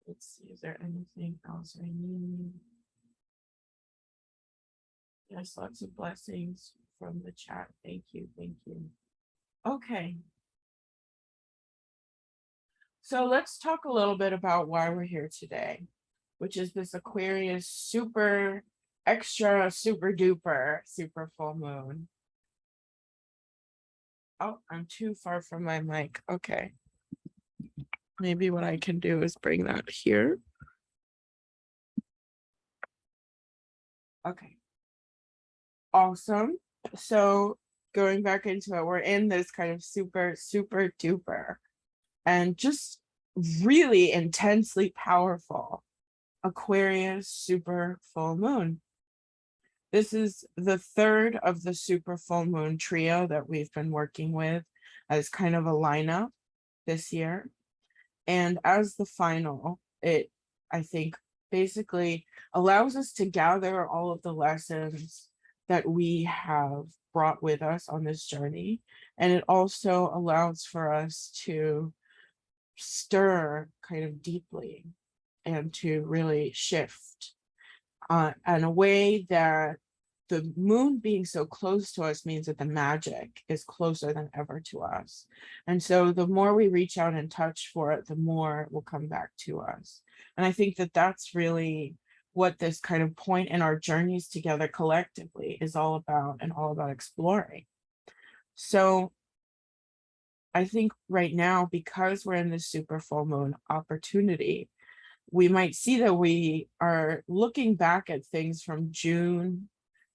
Let's see, is there anything else I need? Yes, lots of blessings from the chat. Thank you. Thank you. Okay. So let's talk a little bit about why we're here today, which is this Aquarius super extra super duper super full moon. Oh, I'm too far from my mic. Okay. Maybe what I can do is bring that here. Okay. Awesome. So going back into it, we're in this kind of super, super duper and just really intensely powerful Aquarius super full moon. This is the third of the super full moon trio that we've been working with as kind of a lineup this year. And as the final, it, I think, basically allows us to gather all of the lessons that we have brought with us on this journey. And it also allows for us to stir kind of deeply and to really shift in a way that the moon being so close to us means that the magic is closer than ever to us. And so the more we reach out and touch for it, the more it will come back to us. And I think that that's really what this kind of point in our journeys together collectively is all about, and all about exploring. So I think right now, because we're in this super full moon opportunity, we might see that we are looking back at things from June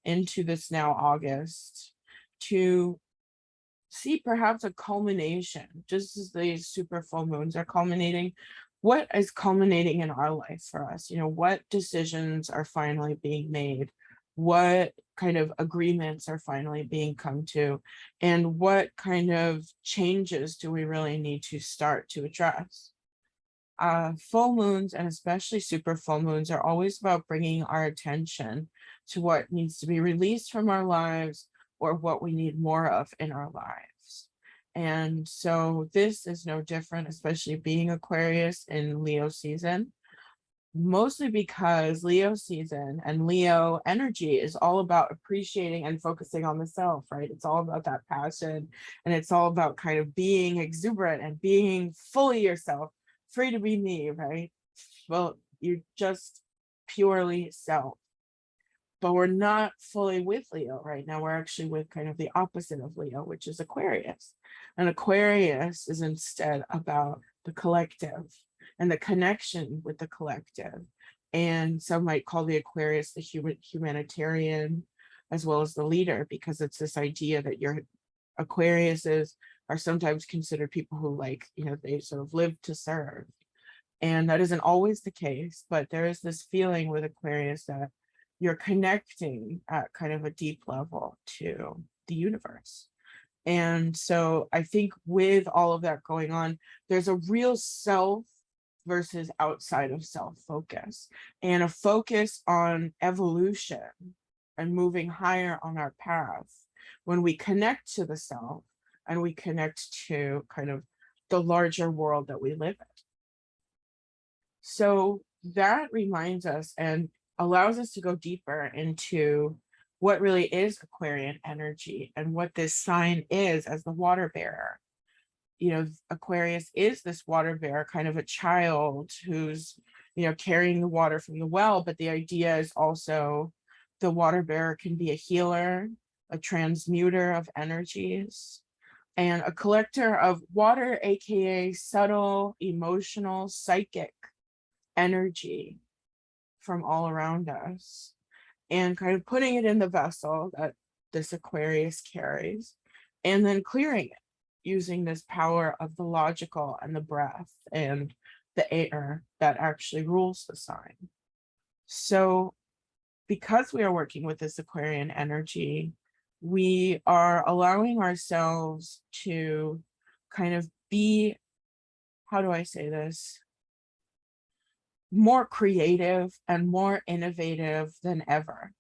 into this now August to see perhaps a culmination, just as these super full moons are culminating. What is culminating in our life for us? You know, what decisions are finally being made? What kind of agreements are finally being come to? And what kind of changes do we really need to start to address? Full moons, and especially super full moons, are always about bringing our attention to what needs to be released from our lives or what we need more of in our lives. And so this is no different, especially being Aquarius in Leo season, mostly because Leo season and Leo energy is all about appreciating and focusing on the self, right? It's all about that passion, and it's all about kind of being exuberant and being fully yourself, free to be me, right? Well, you're just purely self. But we're not fully with Leo right now. We're actually with kind of the opposite of Leo, which is Aquarius. And Aquarius is instead about the collective and the connection with the collective. And some might call the Aquarius the humanitarian as well as the leader, because it's this idea that your Aquariuses are sometimes considered people who, like, you know, they sort of live to serve. And that isn't always the case, but there is this feeling with Aquarius that you're connecting at kind of a deep level to the universe. And so I think with all of that going on, there's a real self versus outside of self focus, and a focus on evolution and moving higher on our path when we connect to the self and we connect to kind of the larger world that we live in. So that reminds us and allows us to go deeper into what really is Aquarian energy and what this sign is as the water bearer. You know, Aquarius is this water bearer, kind of a child who's, you know, carrying the water from the well, but the idea is also the water bearer can be a healer, a transmuter of energies, and a collector of water, aka subtle, emotional, psychic energy from all around us, and kind of putting it in the vessel that this Aquarius carries, and then clearing it using this power of the logical and the breath and the air that actually rules the sign. So because we are working with this Aquarian energy, we are allowing ourselves to kind of be, how do I say this, more creative and more innovative than ever.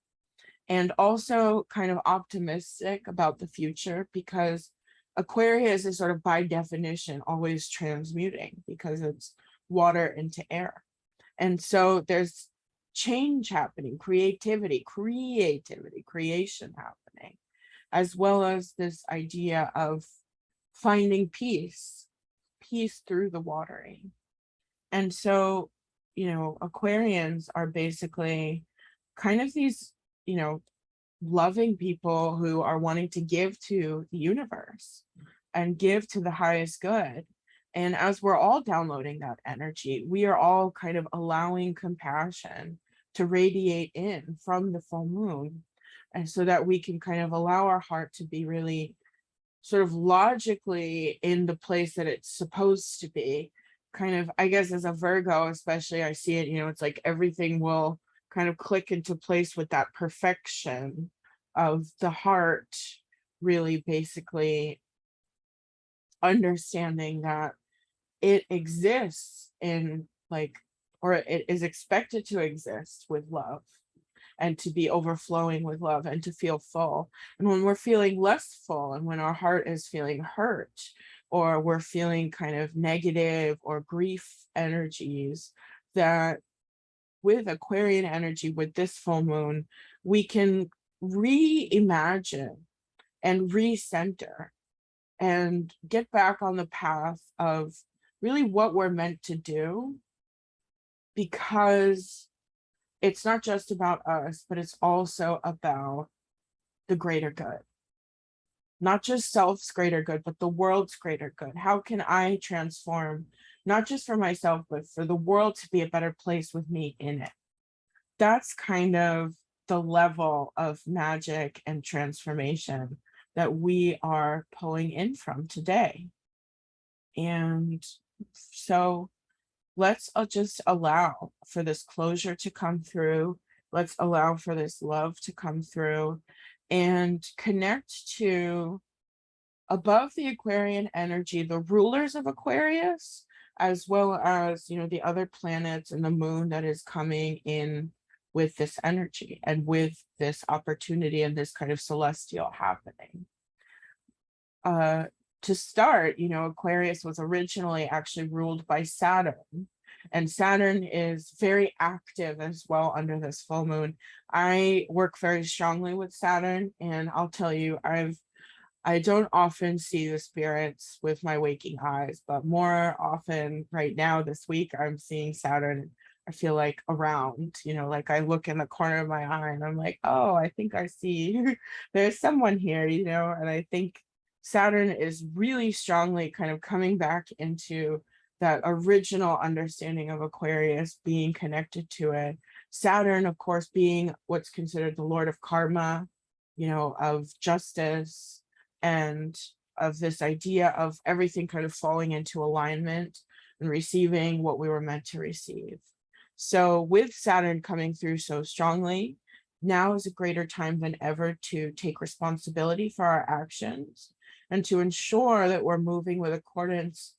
And also kind of optimistic about the future, because Aquarius is sort of by definition always transmuting, because it's water into air. And so there's change happening, creation happening, as well as this idea of finding peace through the watering. And so, Aquarians are basically kind of these, loving people who are wanting to give to the universe and give to the highest good. And as we're all downloading that energy, we are all kind of allowing compassion to radiate in from the full moon. And so that we can kind of allow our heart to be really sort of logically in the place that it's supposed to be. Kind of, I guess, as a Virgo, especially, I see it, it's like everything will kind of click into place with that perfection of the heart, really basically understanding that it exists in or it is expected to exist with love and to be overflowing with love and to feel full. And when we're feeling less full and when our heart is feeling hurt or we're feeling kind of negative or grief energies, that with Aquarian energy, with this full moon, we can reimagine and recenter and get back on the path of really what we're meant to do, because it's not just about us, but it's also about the greater good. Not just self's greater good, but the world's greater good. How can I transform, not just for myself, but for the world to be a better place with me in it? That's kind of the level of magic and transformation that we are pulling in from today. And so let's just allow for this closure to come through. Let's allow for this love to come through and connect to, above the Aquarian energy, the rulers of Aquarius, as well as, the other planets and the moon that is coming in with this energy and with this opportunity and this kind of celestial happening. To start, Aquarius was originally actually ruled by Saturn, and Saturn is very active as well under this full moon. I work very strongly with Saturn, and I'll tell you, I don't often see the spirits with my waking eyes, but more often right now this week, I'm seeing Saturn. I feel like around, like I look in the corner of my eye and I'm like, oh, I think I see there's someone here, and I think Saturn is really strongly kind of coming back into that original understanding of Aquarius, being connected to it. Saturn, of course, being what's considered the Lord of Karma, of justice, and of this idea of everything kind of falling into alignment and receiving what we were meant to receive. So with Saturn coming through so strongly, now is a greater time than ever to take responsibility for our actions and to ensure that we're moving with accordance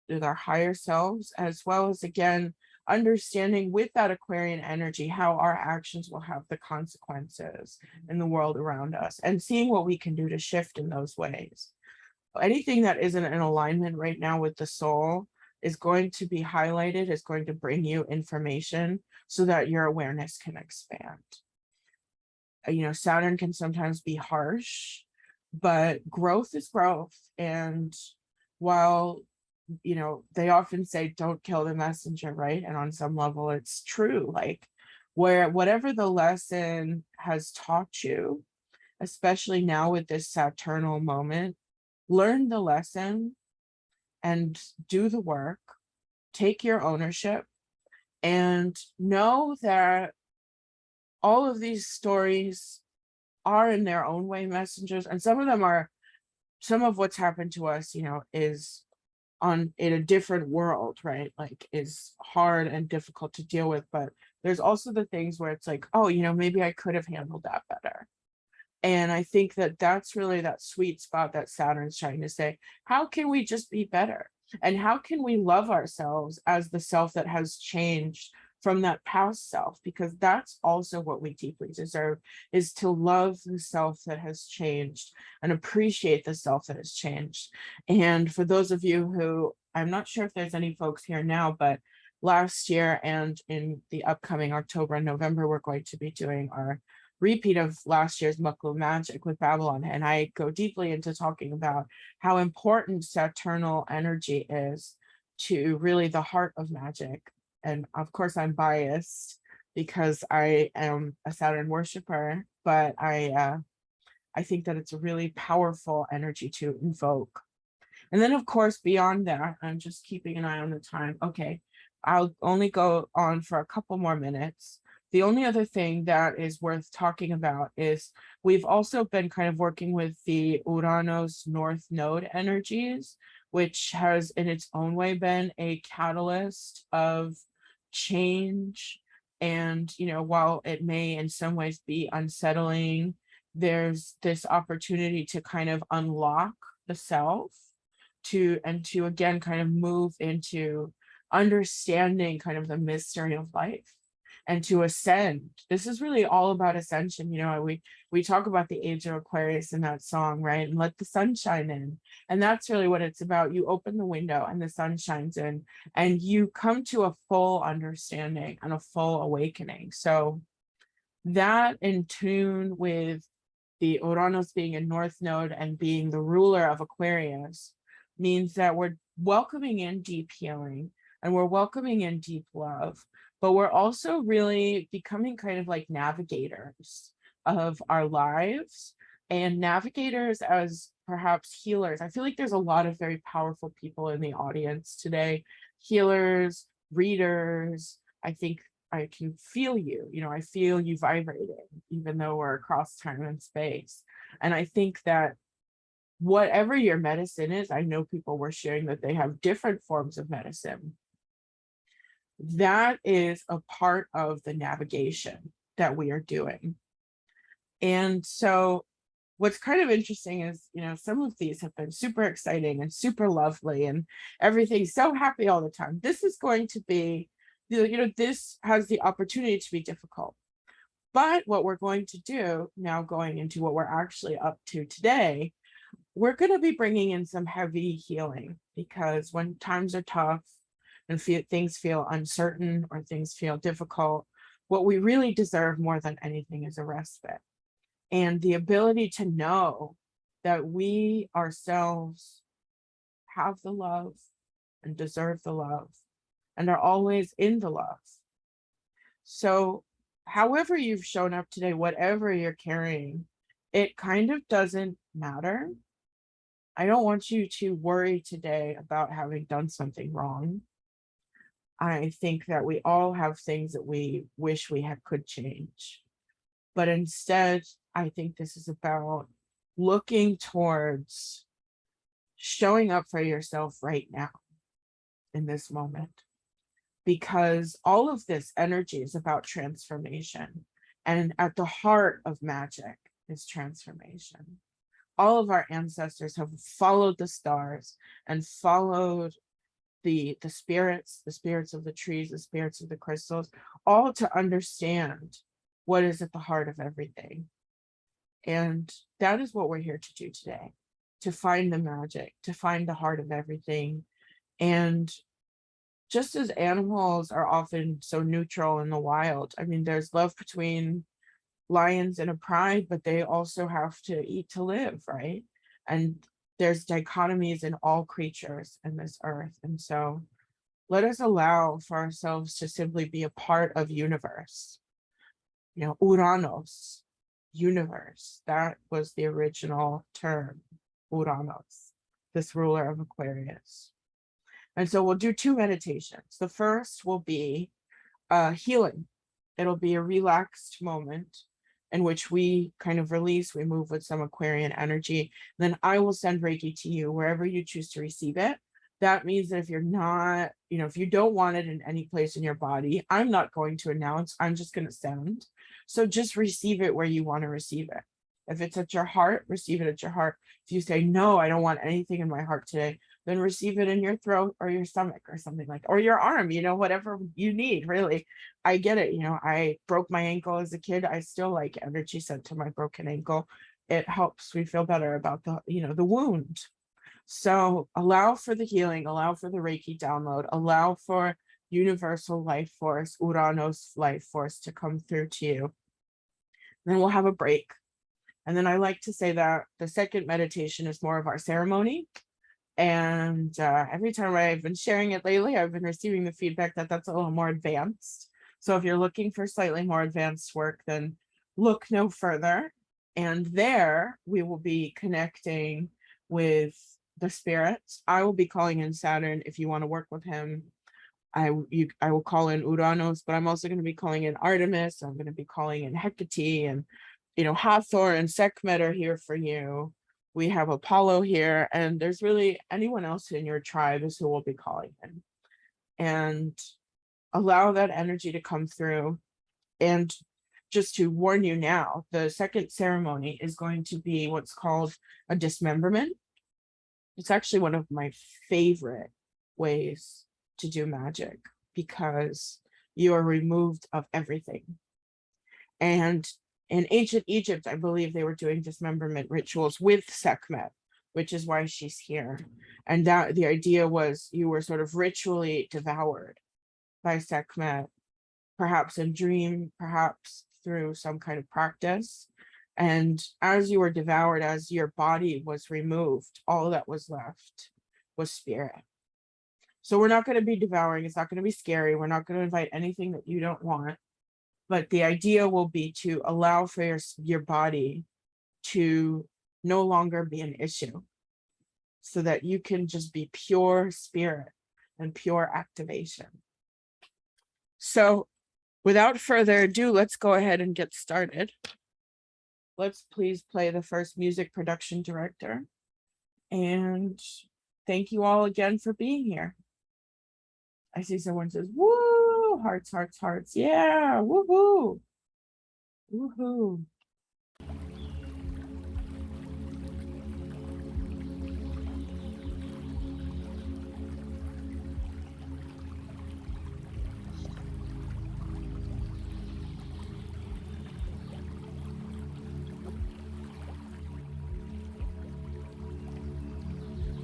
with our higher selves, as well as, again, understanding with that Aquarian energy how our actions will have the consequences in the world around us, and seeing what we can do to shift in those ways. Anything that isn't in alignment right now with the soul is going to be highlighted, is going to bring you information so that your awareness can expand. Saturn can sometimes be harsh, but growth is growth. And while they often say don't kill the messenger, right? And on some level it's true. Like, whatever the lesson has taught you, especially now with this Saturnal moment, learn the lesson and do the work, take your ownership, and know that all of these stories are in their own way messengers, and some of what's happened to us, is in a different world, right? Like, is hard and difficult to deal with, but there's also the things where it's like, oh, maybe I could have handled that better. And I think that that's really that sweet spot that Saturn's trying to say, how can we just be better? And how can we love ourselves as the self that has changed from that past self? Because that's also what we deeply deserve, is to love the self that has changed and appreciate the self that has changed. And for those of you who, I'm not sure if there's any folks here now, but last year, and in the upcoming October and November, we're going to be doing our repeat of last year's Muklu Magic with Babylon. And I go deeply into talking about how important Saturnal energy is to really the heart of magic. And of course, I'm biased because I am a Saturn worshiper, but I think that it's a really powerful energy to invoke. And then, of course, beyond that, I'm just keeping an eye on the time. Okay, I'll only go on for a couple more minutes. The only other thing that is worth talking about is we've also been kind of working with the Uranus North Node energies, which has in its own way been a catalyst of change. And, you know, while it may in some ways be unsettling, there's this opportunity to kind of unlock the self to again kind of move into understanding kind of the mystery of life and to ascend. This is really all about ascension. You know, we talk about the age of Aquarius in that song, right? And let the sun shine in. And that's really what it's about. You open the window and the sun shines in, and you come to a full understanding and a full awakening. So that, in tune with the Uranus being a North Node and being the ruler of Aquarius, means that we're welcoming in deep healing and we're welcoming in deep love, but we're also really becoming kind of like navigators of our lives, and navigators as perhaps healers. I feel like there's a lot of very powerful people in the audience today, healers, readers. I think I can feel you, you know, I feel you vibrating, even though we're across time and space. And I think that whatever your medicine is, I know people were sharing that they have different forms of medicine. That is a part of the navigation that we are doing. And so what's kind of interesting is, you know, some of these have been super exciting and super lovely and everything's so happy all the time. This is going to be, you know, this has the opportunity to be difficult. But what we're going to do now, going into what we're actually up to today, we're going to be bringing in some heavy healing, because when times are tough and things feel uncertain or things feel difficult, what we really deserve more than anything is a respite. And the ability to know that we ourselves have the love and deserve the love and are always in the love. So however you've shown up today, whatever you're carrying, it kind of doesn't matter. I don't want you to worry today about having done something wrong. I think that we all have things that we wish we could change. But instead, I think this is about looking towards showing up for yourself right now in this moment, because all of this energy is about transformation. And at the heart of magic is transformation. All of our ancestors have followed the stars and followed the spirits of the trees, the spirits of the crystals, all to understand what is at the heart of everything. And that is what we're here to do today, to find the magic, to find the heart of everything. And just as animals are often so neutral in the wild, I mean, there's love between lions and a pride, but they also have to eat to live, right? And there's dichotomies in all creatures in this earth. And so let us allow for ourselves to simply be a part of universe. You know, Uranos, universe, that was the original term, Uranos, this ruler of Aquarius. And so we'll do two meditations. The first will be healing. It'll be a relaxed moment in which we kind of release, we move with some Aquarian energy. Then I will send Reiki to you wherever you choose to receive it. That means that if you're not, you know, if you don't want it in any place in your body, I'm not going to announce, I'm just going to send. So just receive it where you want to receive it. If it's at your heart, receive it at your heart. If you say, no, I don't want anything in my heart today, then receive it in your throat or your stomach or something like that, or your arm, you know, whatever you need, really. I get it. You know, I broke my ankle as a kid. I still like energy sent to my broken ankle. It helps me feel better about the, you know, the wound. So allow for the healing, allow for the Reiki download, allow for universal life force, Uranos life force, to come through to you. Then we'll have a break. And then I like to say that the second meditation is more of our ceremony. And every time I've been sharing it lately, I've been receiving the feedback that that's a little more advanced. So if you're looking for slightly more advanced work, then look no further. And there we will be connecting with the spirits. I will be calling in Saturn if you want to work with him. I will call in Uranus, but I'm also going to be calling in Artemis. I'm going to be calling in Hecate, and Hathor and Sekhmet are here for you. We have Apollo here, and there's really anyone else in your tribe is who will be calling in. And allow that energy to come through. And just to warn you now, the second ceremony is going to be what's called a dismemberment. It's actually one of my favorite ways to do magic, because you are removed of everything. And in ancient Egypt, I believe they were doing dismemberment rituals with Sekhmet, which is why she's here. And that the idea was you were sort of ritually devoured by Sekhmet, perhaps in dream, perhaps through some kind of practice. And as you were devoured, as your body was removed, all that was left was spirit. So we're not going to be devouring. It's not going to be scary. We're not going to invite anything that you don't want. But the idea will be to allow for your body to no longer be an issue, so that you can just be pure spirit and pure activation. So without further ado, let's go ahead and get started. Let's please play the first music production director. And thank you all again for being here. I see someone says, woo, hearts, hearts, hearts. Yeah, woohoo. Woohoo.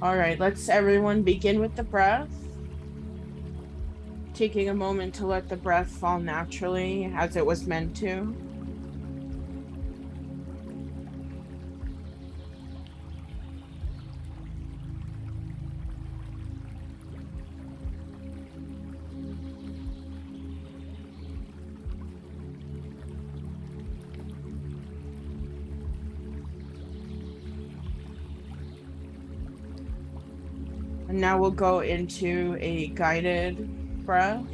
All right, let's everyone begin with the breath. Taking a moment to let the breath fall naturally as it was meant to. And now we'll go into a guided breath.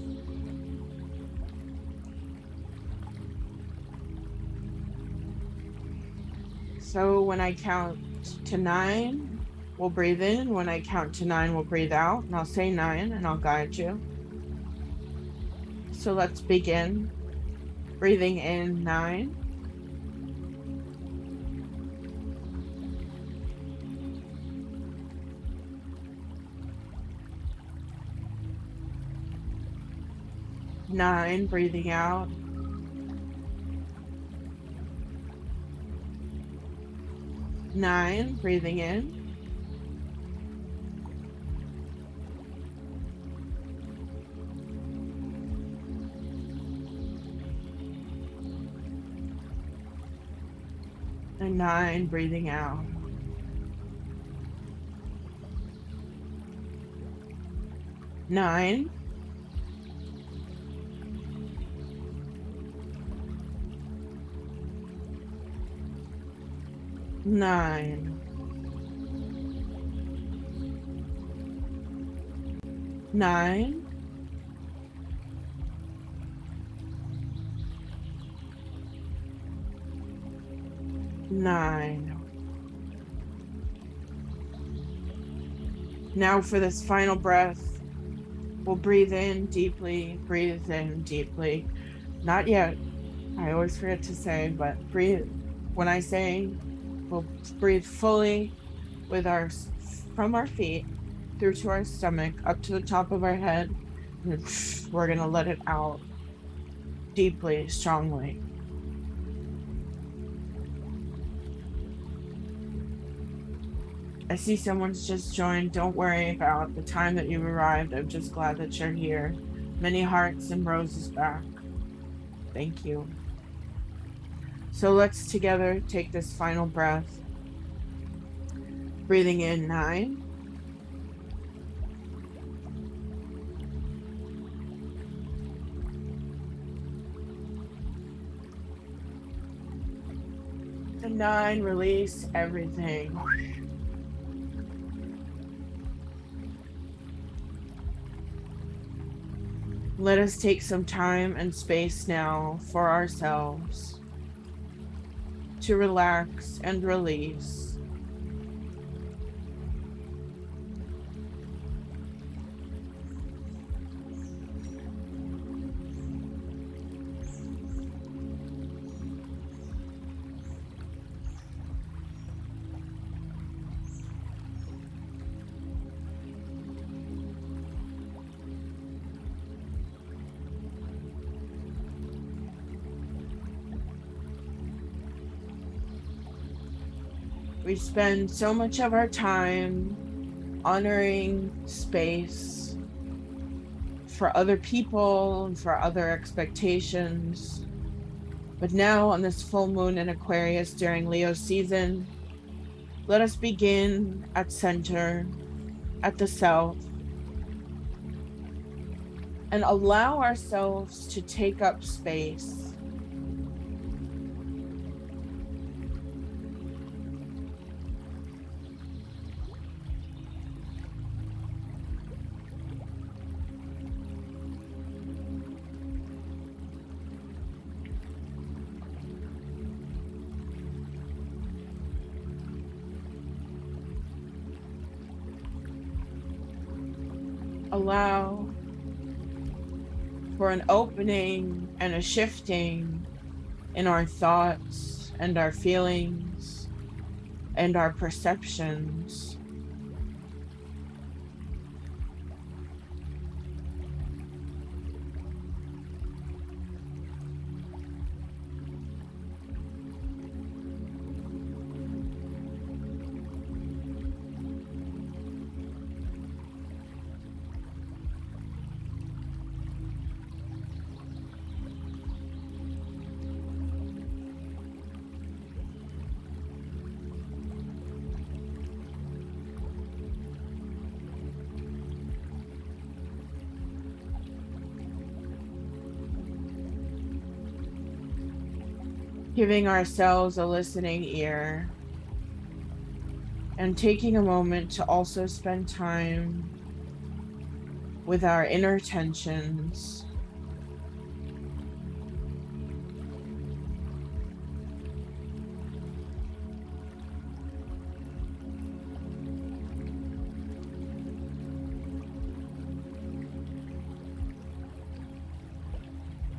So when I count to 9, we'll breathe in. When I count to 9, we'll breathe out. And I'll say 9 and I'll guide you. So let's begin. Breathing in 9. Nine, breathing out. 9, breathing in. 9, breathing out. 9. 9. 9. 9. Now for this final breath, we'll breathe in deeply, breathe in deeply. Not yet. I always forget to say, but breathe. When I say, we'll breathe fully with from our feet through to our stomach, up to the top of our head. And we're going to let it out deeply, strongly. I see someone's just joined. Don't worry about the time that you've arrived. I'm just glad that you're here. Many hearts and roses back. Thank you. So let's together take this final breath. Breathing in 9. And 9, release everything. Let us take some time and space now for ourselves to relax and release. We spend so much of our time honoring space for other people and for other expectations. But now on this full moon in Aquarius during Leo season, let us begin at center, at the self, and allow ourselves to take up space. Allow for an opening and a shifting in our thoughts and our feelings and our perceptions. Giving ourselves a listening ear and taking a moment to also spend time with our inner tensions.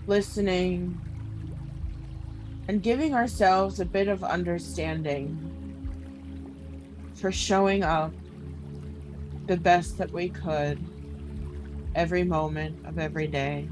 Listening and giving ourselves a bit of understanding for showing up the best that we could every moment of every day.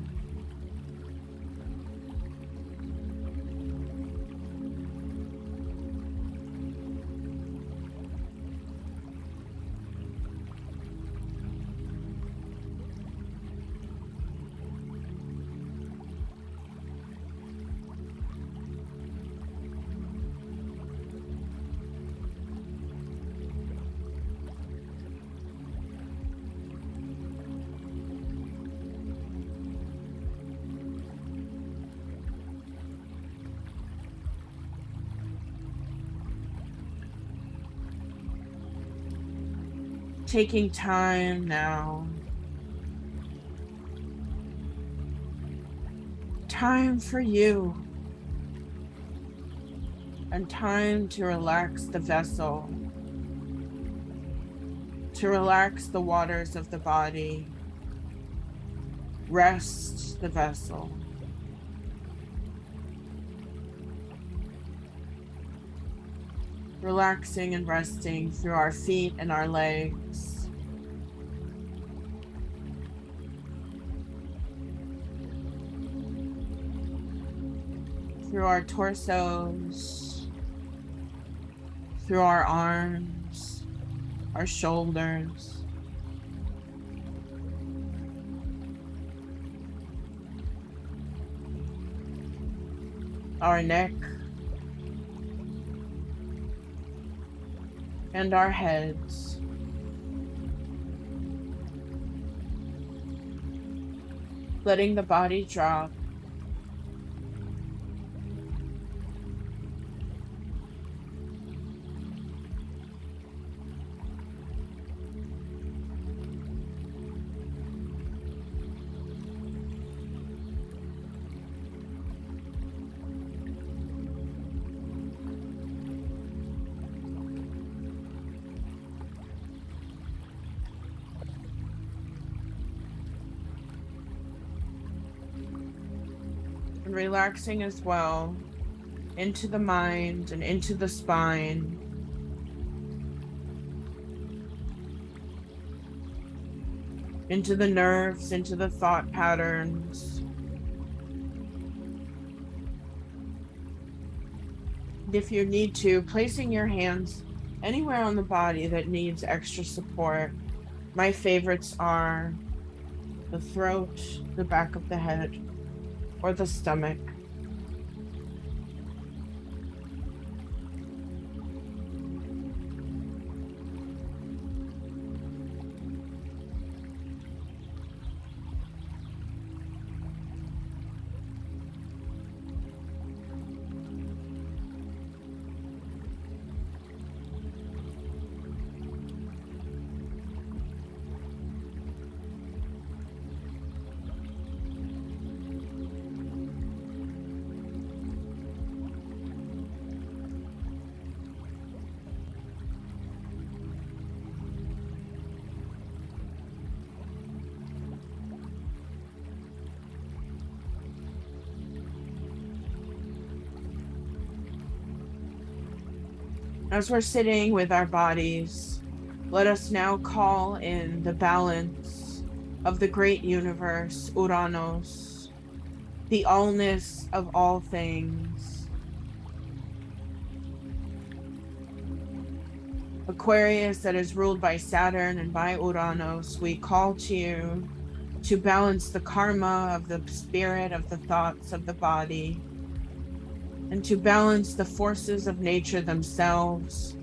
Taking time now, time for you, and time to relax the vessel, to relax the waters of the body, rest the vessel. Relaxing and resting through our feet and our legs. Through our torsos, through our arms, our shoulders. our neck, and our heads. Letting the body drop. And relaxing as well into the mind and into the spine. Into the nerves, into the thought patterns. If you need to, placing your hands anywhere on the body that needs extra support. My favorites are the throat, the back of the head, or the stomach. As we're sitting with our bodies, let us now call in the balance of the great universe, Uranos, the allness of all things. Aquarius, that is ruled by Saturn and by Uranos, we call to you to balance the karma of the spirit, of the thoughts of the body, and to balance the forces of nature themselves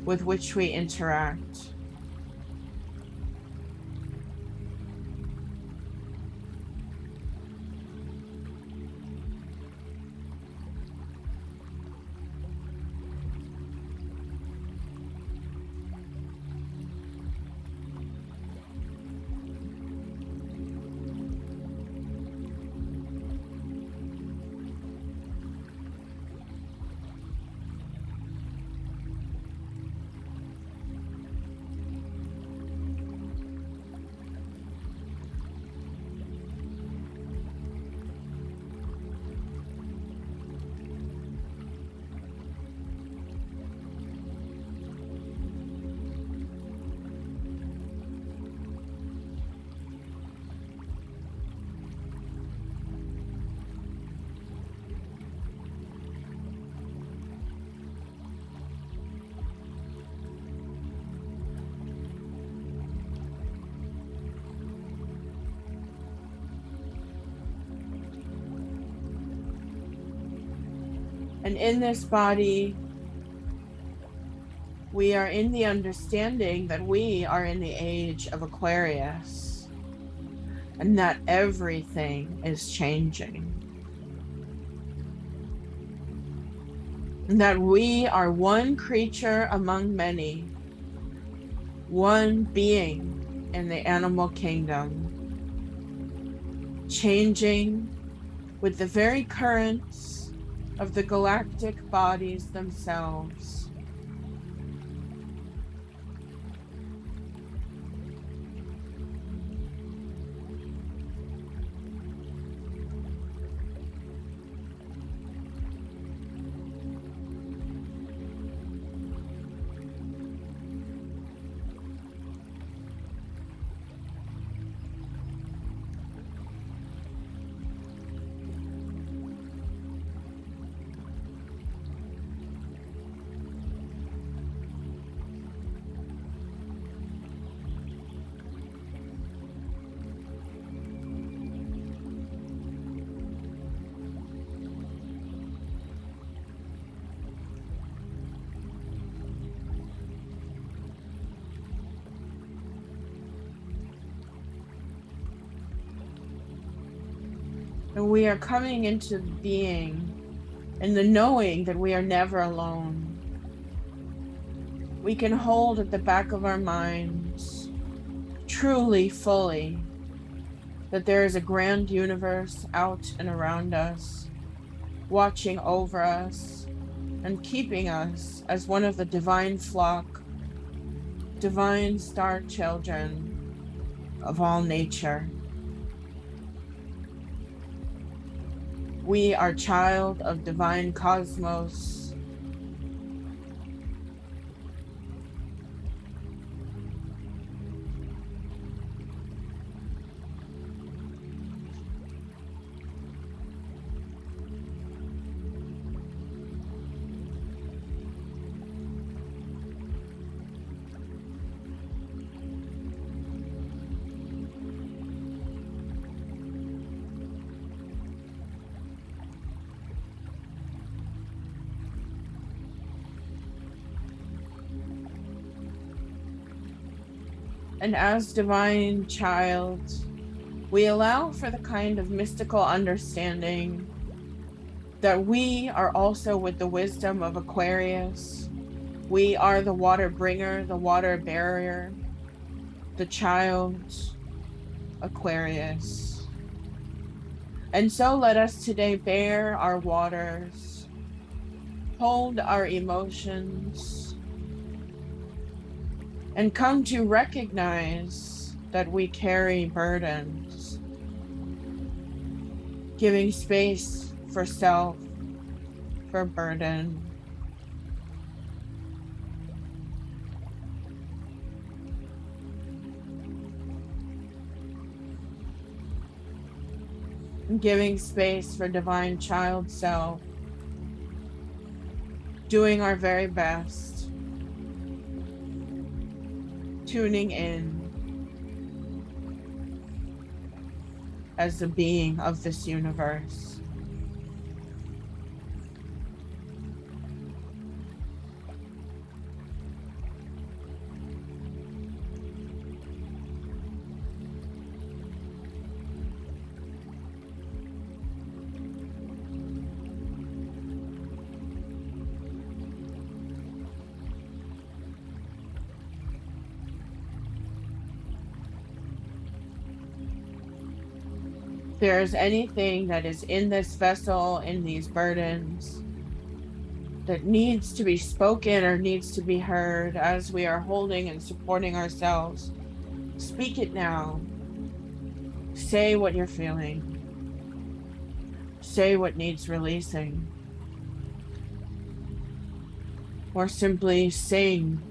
with which we interact. And in this body, we are in the understanding that we are in the age of Aquarius and that everything is changing. And that we are one creature among many, one being in the animal kingdom, changing with the very currents of the galactic bodies themselves. And we are coming into being in the knowing that we are never alone. We can hold at the back of our minds, truly, fully, that there is a grand universe out and around us, watching over us and keeping us as one of the divine flock, divine star children of all nature. We are child of divine cosmos. And as divine child, we allow for the kind of mystical understanding that we are also with the wisdom of Aquarius. We are the water bringer, the water barrier, the child Aquarius. And so let us today bear our waters, hold our emotions, and come to recognize that we carry burdens, giving space for self, for burden. And giving space for divine child self, doing our very best, tuning in as the being of this universe. If there's anything that is in this vessel, in these burdens, that needs to be spoken or needs to be heard as we are holding and supporting ourselves, speak it now. Say what you're feeling. Say what needs releasing. Or simply sing.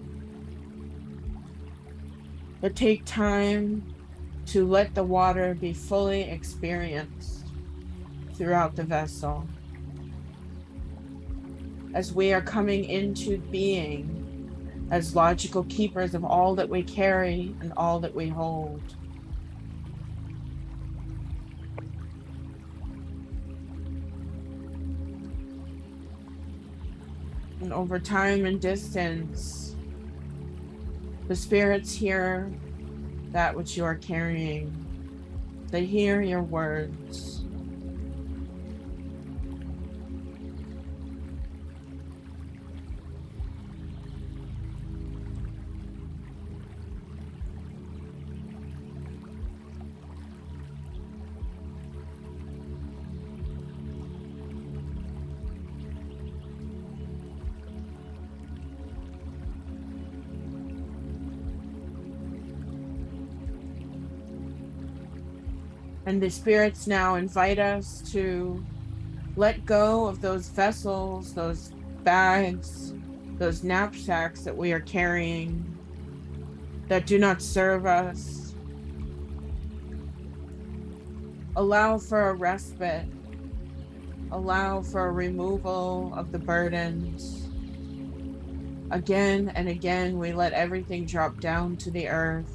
But take time to let the water be fully experienced throughout the vessel, as we are coming into being as logical keepers of all that we carry and all that we hold. And over time and distance, the spirits hear that which you are carrying. They hear your words. And the spirits now invite us to let go of those vessels, those bags, those knapsacks that we are carrying that do not serve us. Allow for a respite. Allow for a removal of the burdens. Again and again, we let everything drop down to the earth,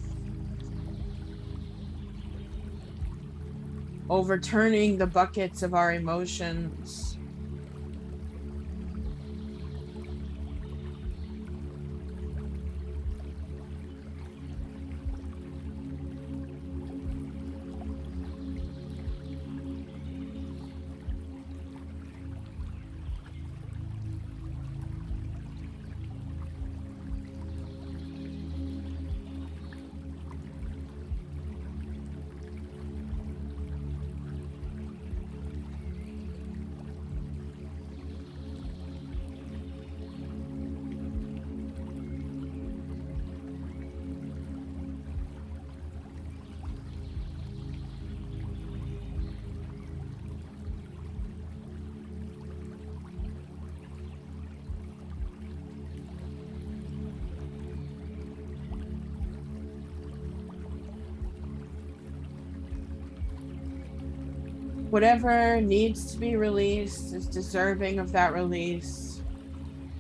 overturning the buckets of our emotions. Whatever needs to be released is deserving of that release.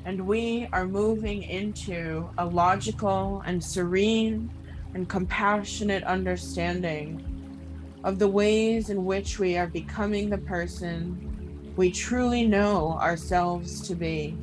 And we are moving into a logical and serene and compassionate understanding of the ways in which we are becoming the person we truly know ourselves to be.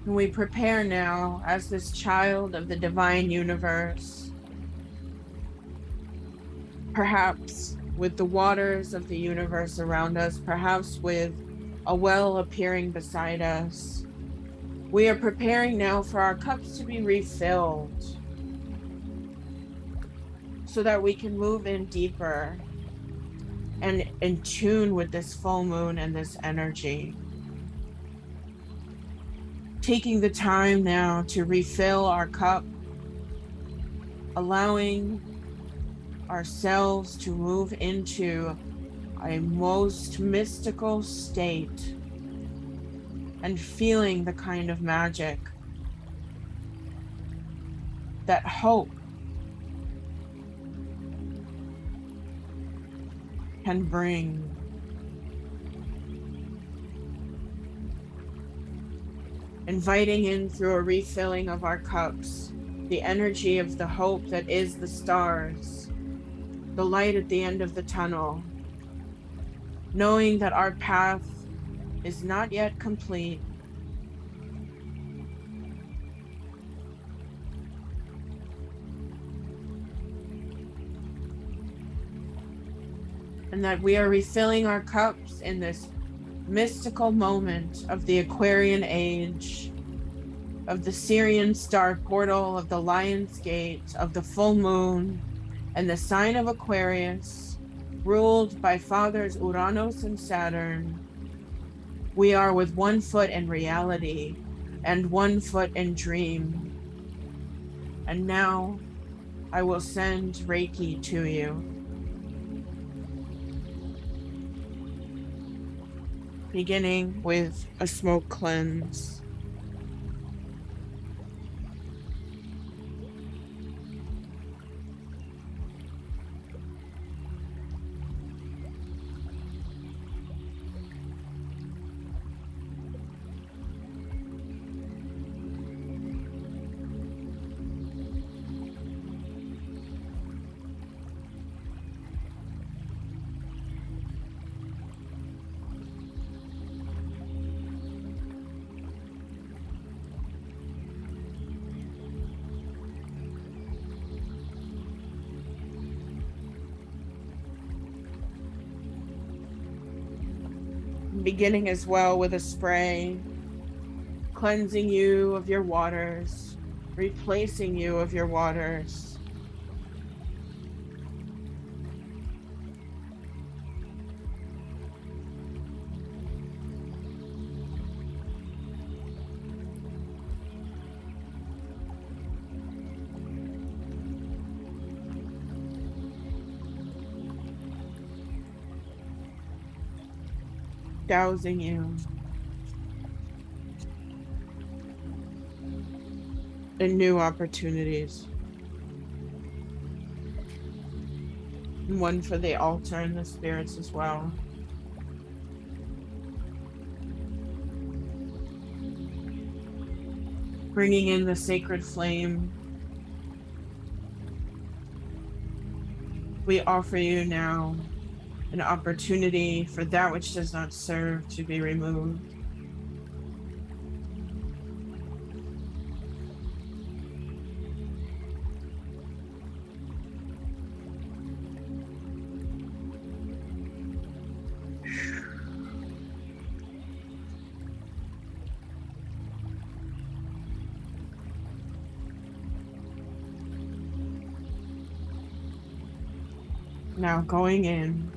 And we prepare now as this child of the divine universe, perhaps with the waters of the universe around us, perhaps with a well appearing beside us. We are preparing now for our cups to be refilled so that we can move in deeper and in tune with this full moon and this energy. Taking the time now to refill our cup, allowing ourselves to move into a most mystical state and feeling the kind of magic that hope can bring. Inviting in through a refilling of our cups, the energy of the hope that is the stars, the light at the end of the tunnel, knowing that our path is not yet complete, and that we are refilling our cups in this mystical moment of the Aquarian age, of the Syrian star portal, of the Lion's Gate, of the full moon, and the sign of Aquarius, ruled by fathers Uranus and Saturn. We are with one foot in reality and one foot in dream. And now I will send Reiki to you. Beginning with a smoke cleanse. Beginning as well with a spray, cleansing you of your waters, replacing you of your waters. Dousing you in new opportunities. One for the altar and the spirits as well. Bringing in the sacred flame. We offer you now an opportunity for that which does not serve to be removed. Now going in.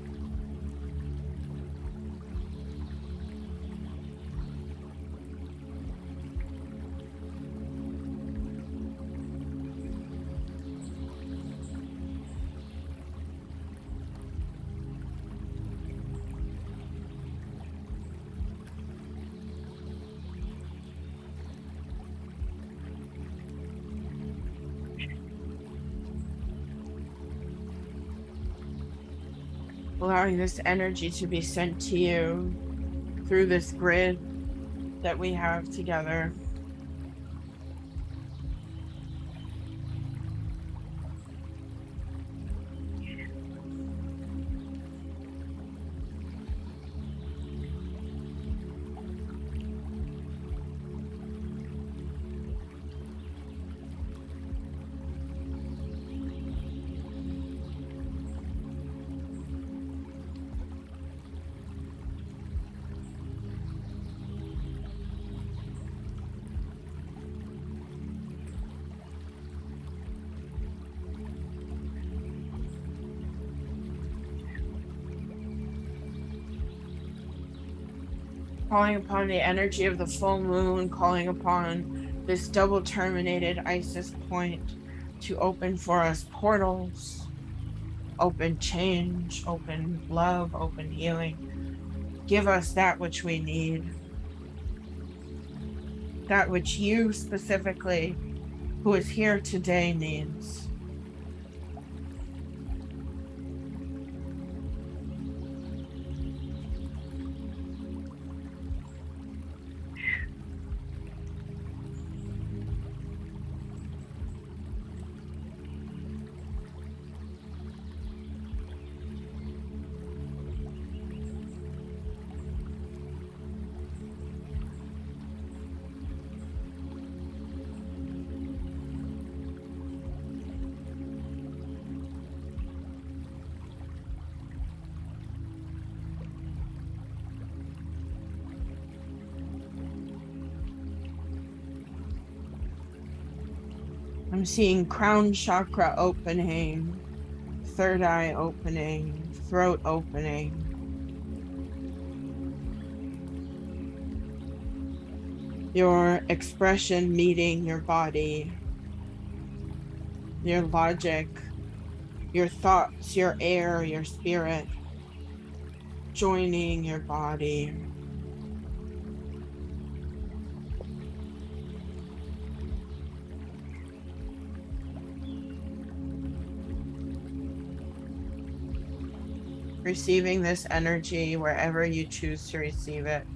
Allowing this energy to be sent to you through this grid that we have together. Calling upon the energy of the full moon, calling upon this double terminated Isis point to open for us portals, open change, open love, open healing. Give us that which we need, that which you specifically, who is here today, needs. I'm seeing crown chakra opening, third eye opening, throat opening. Your expression meeting your body, your logic, your thoughts, your air, your spirit, joining your body. Receiving this energy wherever you choose to receive it.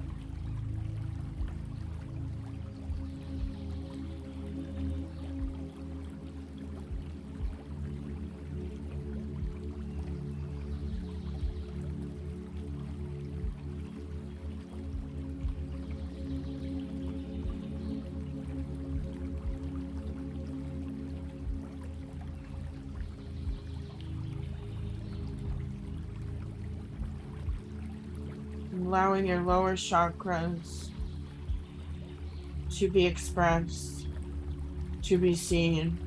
Allowing your lower chakras to be expressed, to be seen.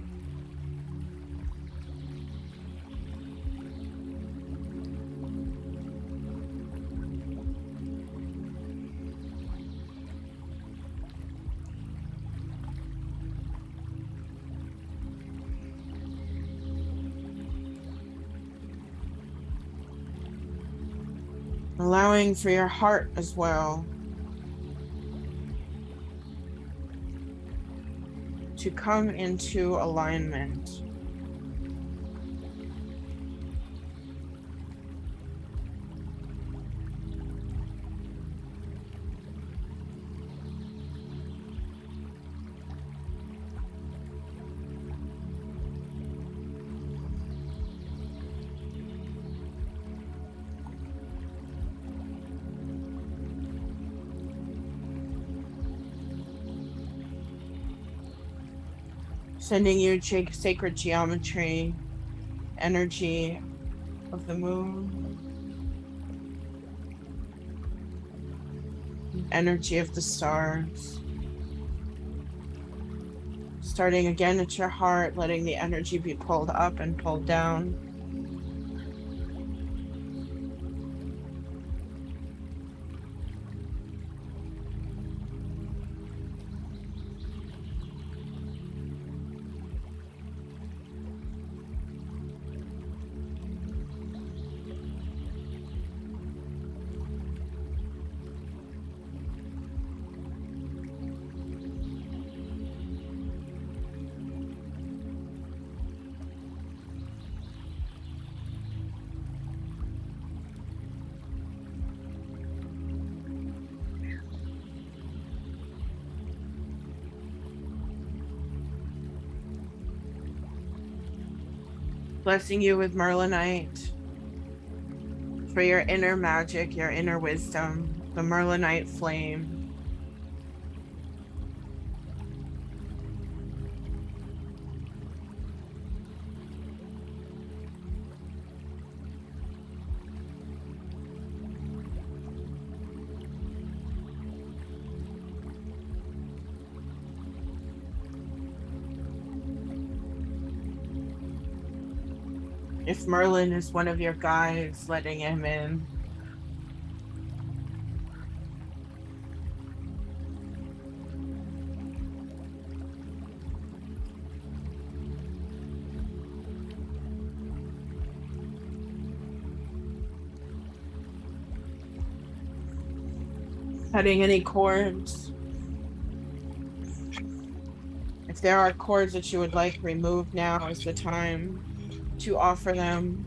Allowing for your heart as well to come into alignment. Sending you sacred geometry, energy of the moon, energy of the stars. Starting again at your heart, letting the energy be pulled up and pulled down. Blessing you with Merlinite for your inner magic, your inner wisdom, the Merlinite flame. If Merlin is one of your guides, letting him in. Cutting any cords. If there are cords that you would like removed, now is the time to offer them.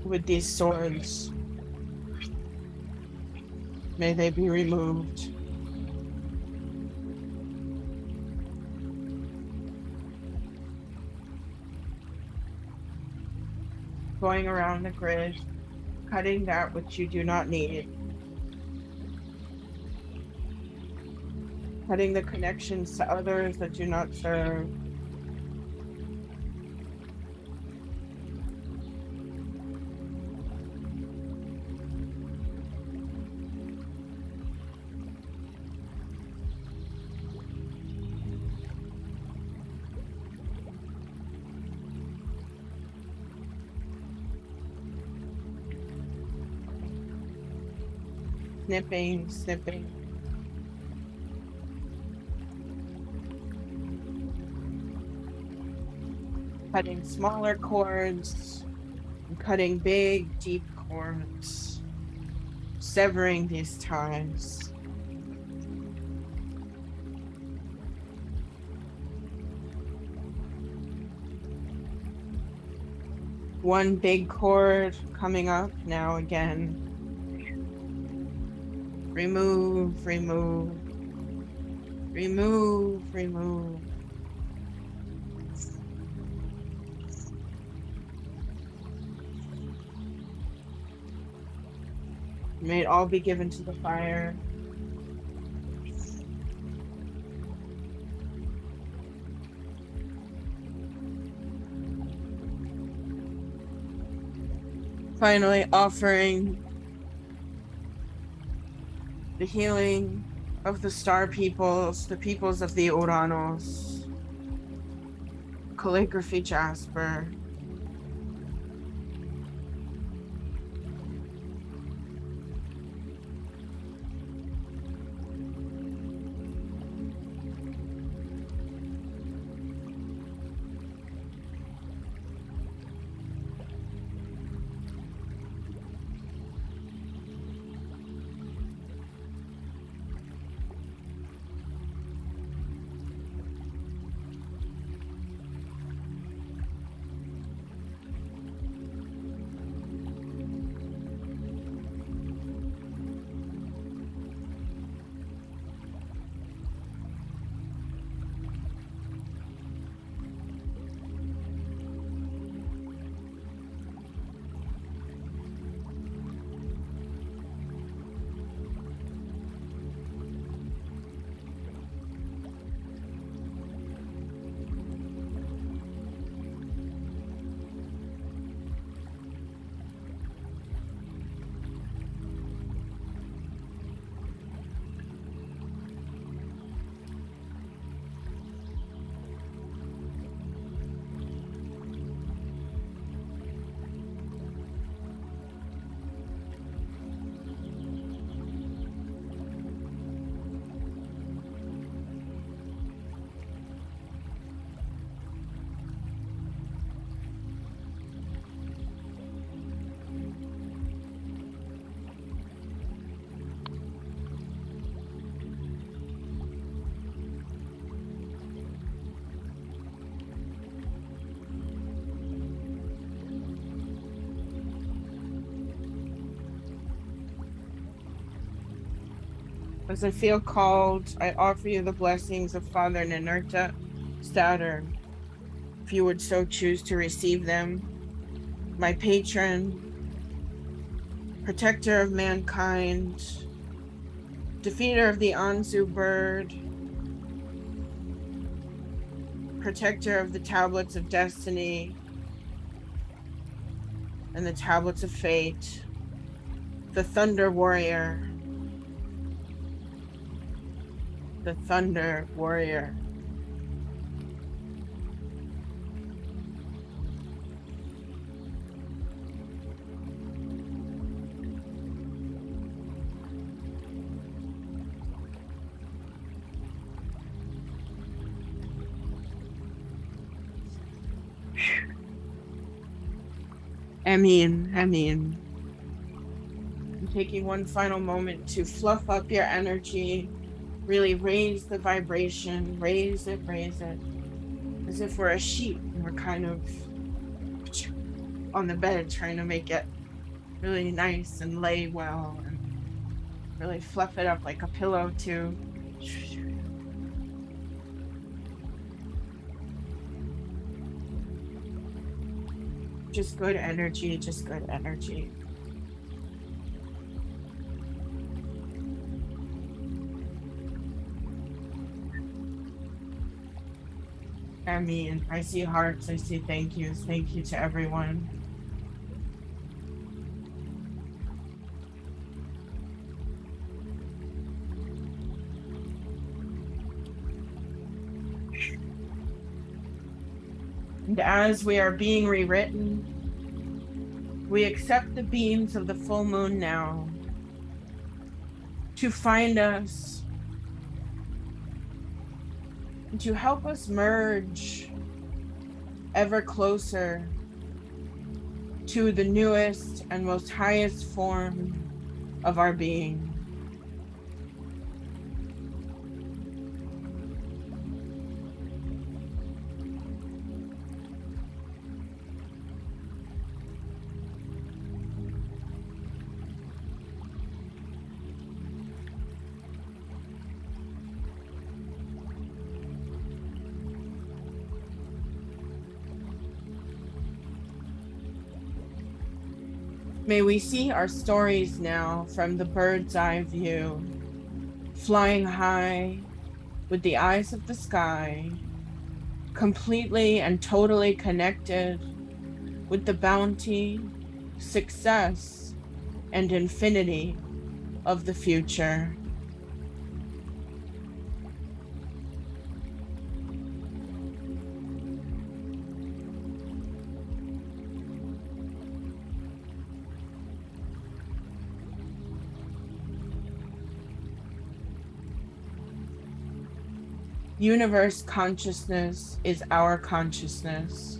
With these swords, may they be removed. Going around the grid, cutting that which you do not need. Cutting the connections to others that do not serve. Snipping, snipping. Cutting smaller cords, and cutting big, deep cords. Severing these ties. One big cord coming up now again. Remove, remove, remove, remove. May it all be given to the fire. Finally offering the healing of the star peoples, the peoples of the Uranos. Calligraphy Jasper. As I feel called, I offer you the blessings of Father Ninurta, Saturn, if you would so choose to receive them, my patron, protector of mankind, defeater of the Anzu bird, protector of the tablets of destiny and the tablets of fate, the thunder warrior, the thunder warrior. Amin. I'm taking one final moment to fluff up your energy, really raise the vibration, raise it, as if we're a sheep and we're kind of on the bed trying to make it really nice and lay well and really fluff it up like a pillow too. Just good energy, just good energy. I see hearts, I see thank yous. Thank you to everyone. And as we are being rewritten, we accept the beams of the full moon now to find us and to help us merge ever closer to the newest and most highest form of our being. May we see our stories now from the bird's eye view, flying high with the eyes of the sky, completely and totally connected with the bounty, success, and infinity of the future. Universe consciousness is our consciousness.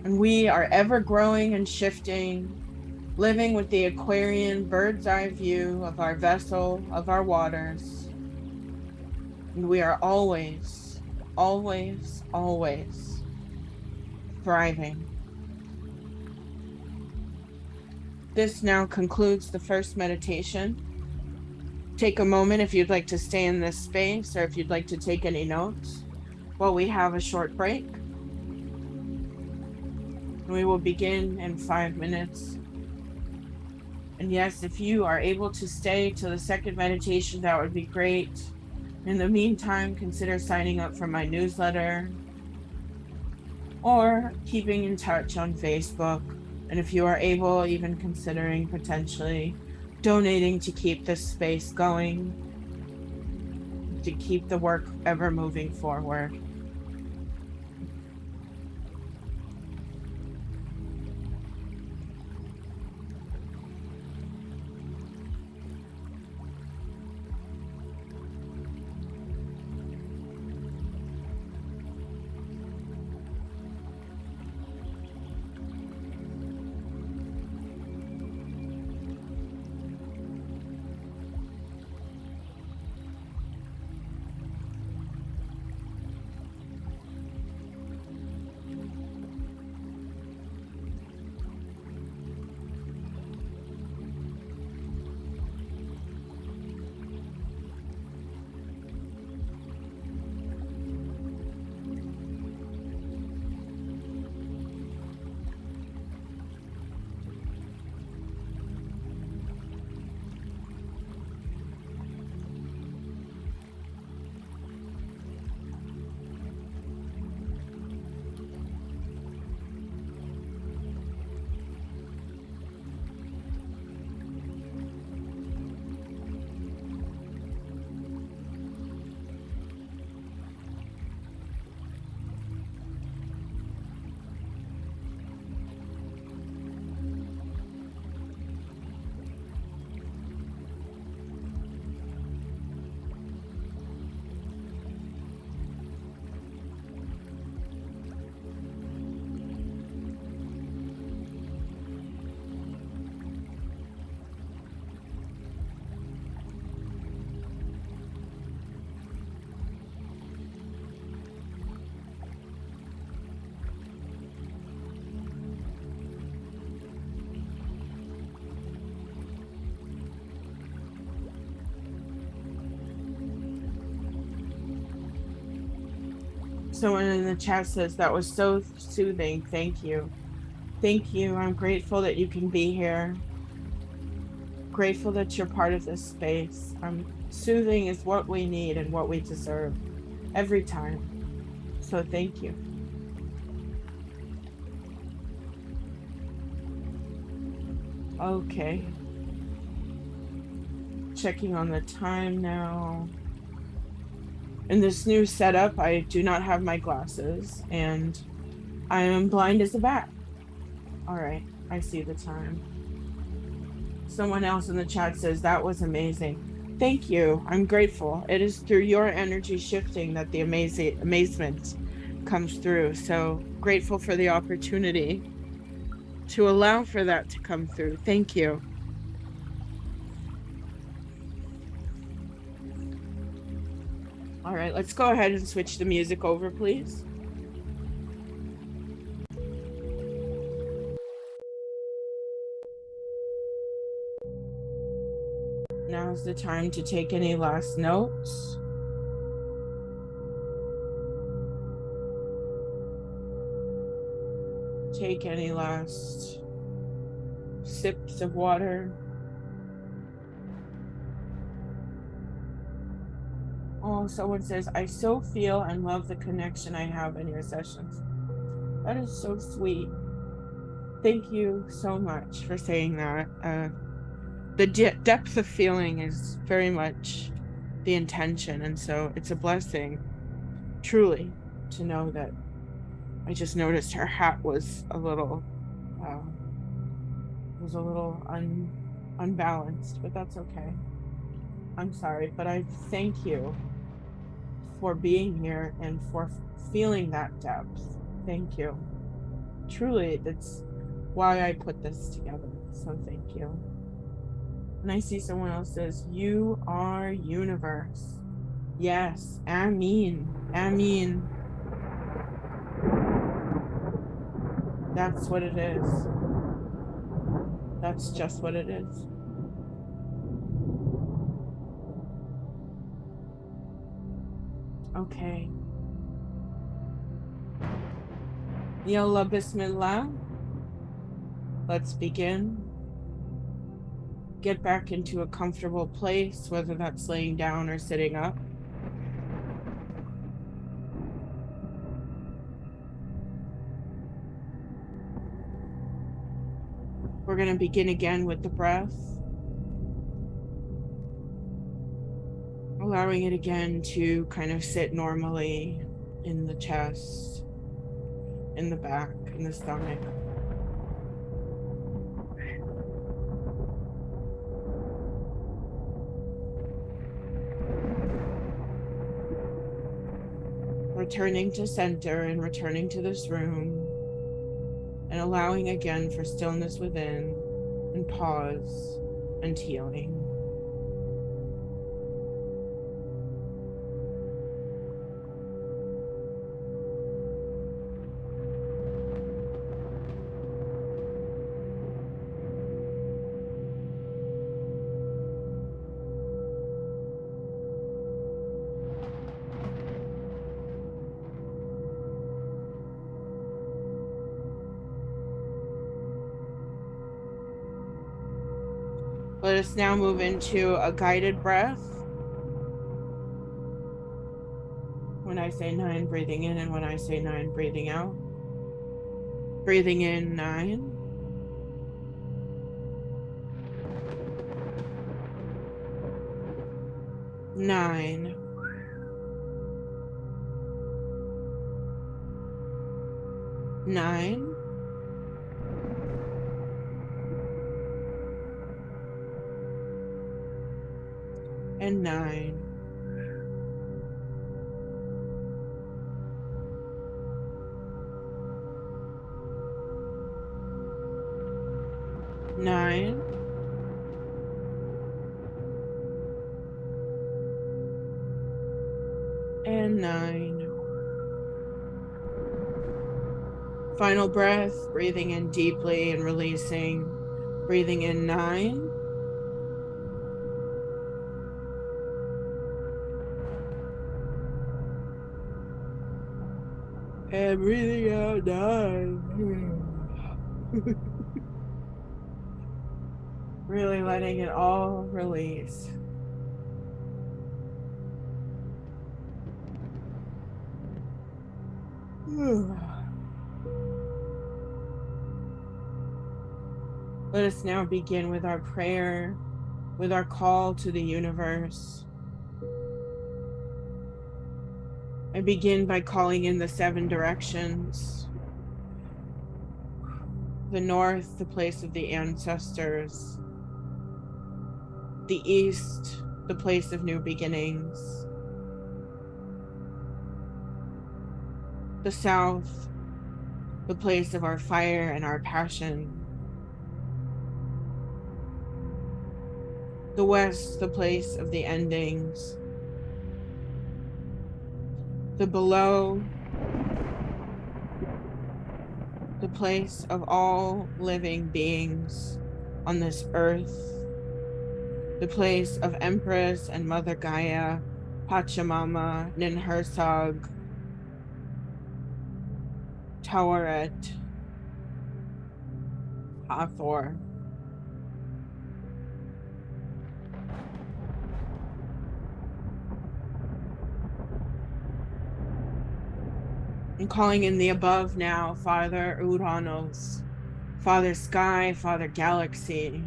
And we are ever growing and shifting, living with the Aquarian bird's eye view of our vessel, of our waters. And we are always, always, always thriving. This now concludes the first meditation. Take a moment if you'd like to stay in this space or if you'd like to take any notes while we have a short break. We will begin in 5 minutes. And yes, if you are able to stay to the second meditation, that would be great. In the meantime, consider signing up for my newsletter or keeping in touch on Facebook. And if you are able, even considering potentially donating to keep this space going, to keep the work ever moving forward. Someone in the chat says that was so soothing. Thank you. Thank you. I'm grateful that you can be here. Grateful that you're part of this space. Soothing is what we need and what we deserve every time. So thank you. Okay. Checking on the time now. In this new setup, I do not have my glasses and I am blind as a bat. All right, I see the time. Someone else in the chat says that was amazing. Thank you. I'm grateful. It is through your energy shifting that the amazement comes through. So grateful for the opportunity to allow for that to come through. Thank you. All right, let's go ahead and switch the music over, please. Now's the time to take any last notes. Take any last sips of water. Oh, someone says, I so feel and love the connection I have in your sessions. That is so sweet. Thank you so much for saying that. The depth of feeling is very much the intention. And so it's a blessing, truly, to know that. I just noticed her hat was a little unbalanced, but that's okay. I'm sorry, but I thank you for being here and for feeling that depth. Thank you. Truly, that's why I put this together. So thank you. And I see someone else says, you are universe. Yes, Amin. Amin. That's what it is. That's just what it is. Okay. Yalla bismillah. Let's begin. Get back into a comfortable place, whether that's laying down or sitting up. We're going to begin again with the breath. Allowing it again to kind of sit normally in the chest, in the back, in the stomach. Returning to center and returning to this room and allowing again for stillness within and pause and healing. Let us now move into a guided breath. When I say 9, breathing in, and when I say 9, breathing out. Breathing in 9. Nine. Nine. And 9. Nine. And 9. Final breath, breathing in deeply and releasing. Breathing in 9. And breathing out 9. Really letting it all release. Let us now begin with our prayer, with our call to the universe. I begin by calling in the 7 directions. The north, the place of the ancestors. The east, the place of new beginnings. The south, the place of our fire and our passion. The west, the place of the endings. The below, the place of all living beings on this earth. The place of Empress and Mother Gaia, Pachamama, Ninhursag, Taweret, Hathor. And calling in the above now, Father Uranus, Father Sky, Father Galaxy,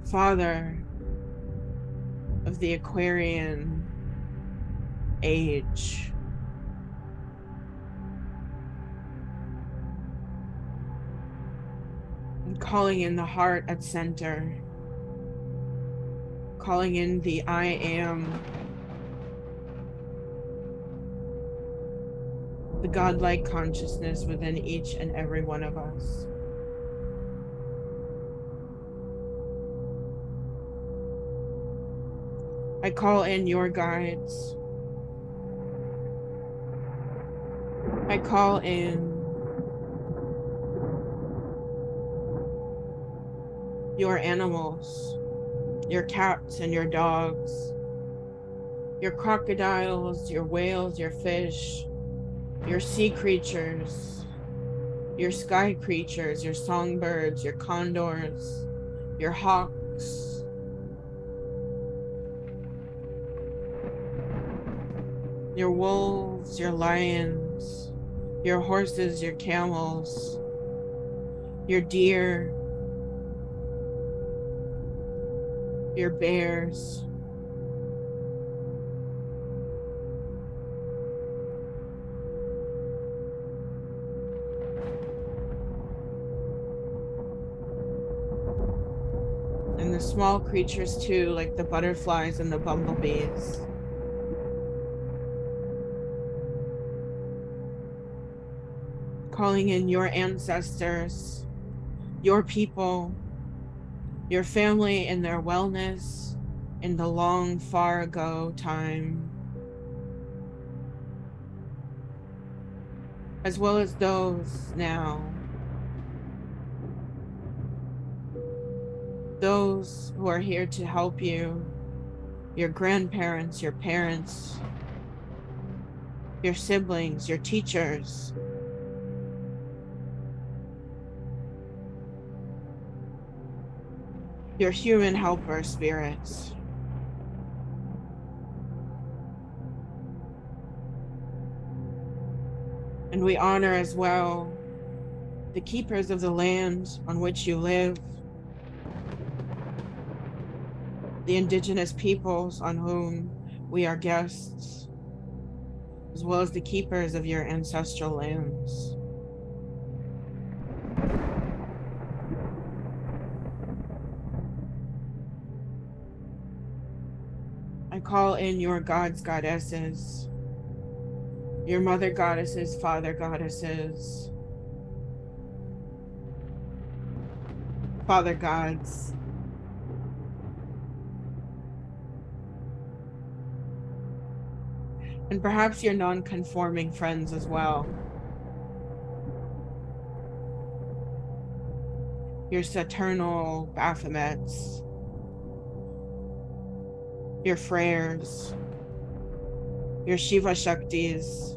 Father of the Aquarian age. And calling in the heart at center, calling in the I am, the godlike consciousness within each and every one of us. I call in your guides. I call in your animals, your cats and your dogs, your crocodiles, your whales, your fish, your sea creatures, your sky creatures, your songbirds, your condors, your hawks, your wolves, your lions, your horses, your camels, your deer, your bears, and the small creatures too, like the butterflies and the bumblebees. Calling in your ancestors, your people, your family and their wellness in the long, far ago time, as well as those now, those who are here to help you, your grandparents, your parents, your siblings, your teachers, your human helper spirits. And we honor as well the keepers of the land on which you live, the indigenous peoples on whom we are guests, as well as the keepers of your ancestral lands. I call in your gods, goddesses, your mother goddesses, father goddesses, father gods, and perhaps your non-conforming friends as well. Your Saturnal Baphomets, your Freyrs, your Shiva Shaktis,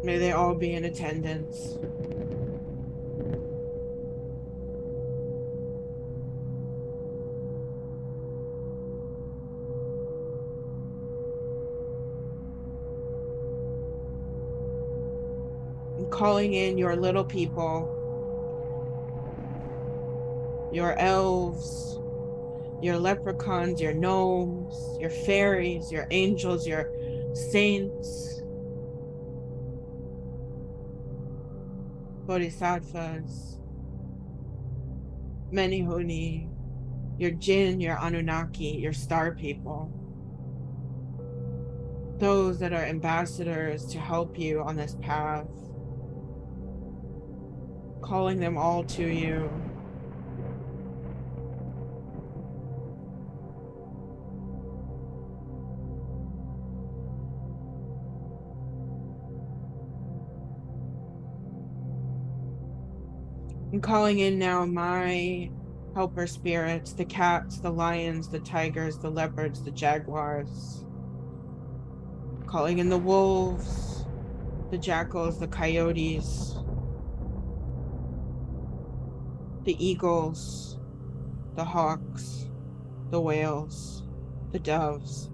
May they all be in attendance. And calling in your little people, your elves, your leprechauns, your gnomes, your fairies, your angels, your saints, bodhisattvas, menihuni, your jinn, your Anunnaki, your star people, those that are ambassadors to help you on this path, calling them all to you. I'm calling in now my helper spirits, the cats, the lions, the tigers, the leopards, the jaguars. Calling in the wolves, the jackals, the coyotes, the eagles, the hawks, the whales, the doves.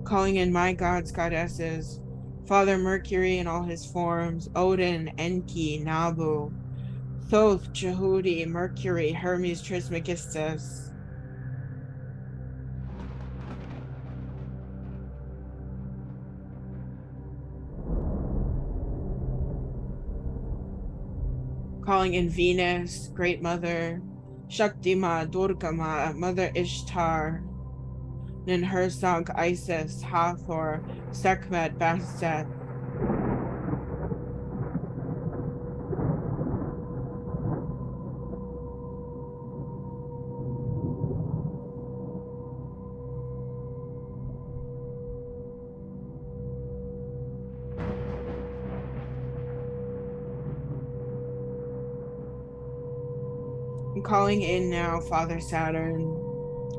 Calling in my gods, goddesses, Father Mercury in all his forms, Odin, Enki, Nabu, Thoth, Jehudi, Mercury, Hermes Trismegistus. Calling in Venus, Great Mother, Shakti Ma, Durga Ma, Mother Ishtar, Ninhursag, Isis, Hathor, Sekhmet, Bastet. I'm calling in now Father Saturn,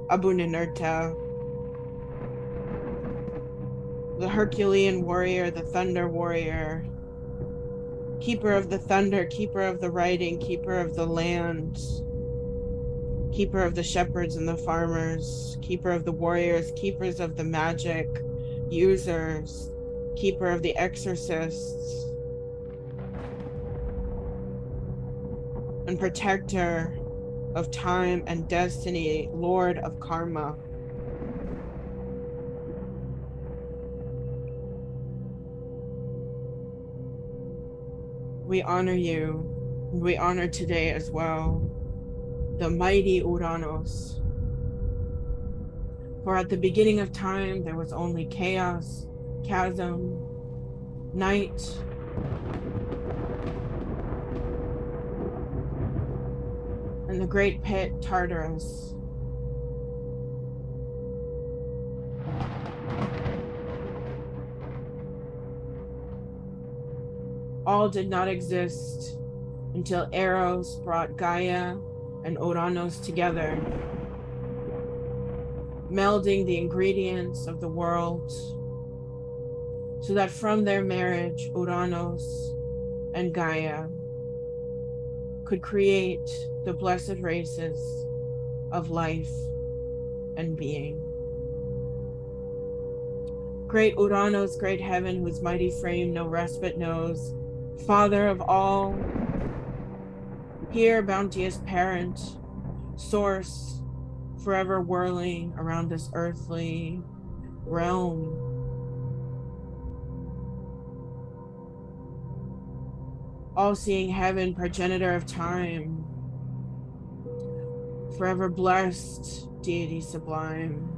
Abu Ninurta, the Herculean warrior, the thunder warrior, keeper of the thunder, keeper of the writing, keeper of the land, keeper of the shepherds and the farmers, keeper of the warriors, keepers of the magic users, keeper of the exorcists, and protector of time and destiny, Lord of karma. We honor you. We honor today as well the mighty Uranos. For at the beginning of time, there was only chaos, chasm, night, and the great pit, Tartarus. All did not exist until Eros brought Gaia and Uranos together, melding the ingredients of the world so that from their marriage, Uranos and Gaia could create the blessed races of life and being. Great Uranos, great heaven, whose mighty frame no respite knows, Father of all, here bounteous parent, source, forever whirling around this earthly realm. All-seeing heaven, progenitor of time, forever blessed, deity sublime.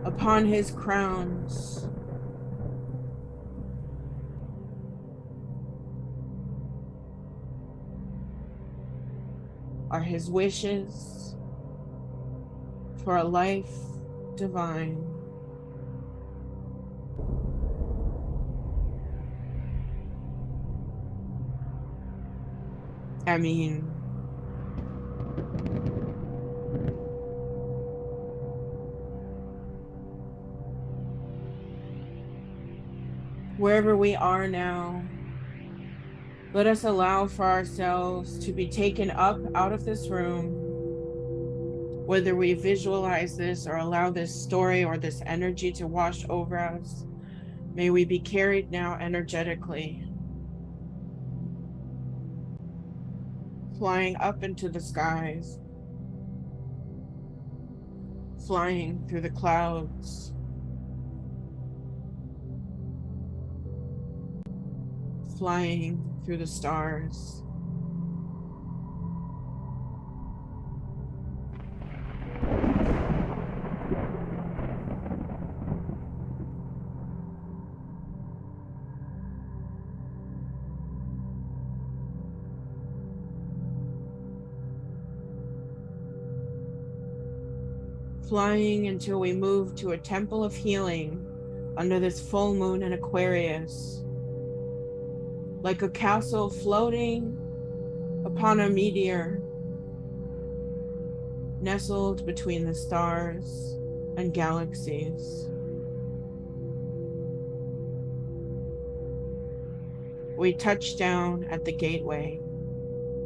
Upon his crowns, are his wishes for a life divine. I mean, wherever we are now, let us allow for ourselves to be taken up out of this room, whether we visualize this or allow this story or this energy to wash over us. May we be carried now energetically, flying up into the skies, flying through the clouds, flying through the stars. Flying until we move to a temple of healing under this full moon in Aquarius, like a castle floating upon a meteor, nestled between the stars and galaxies. We touch down at the gateway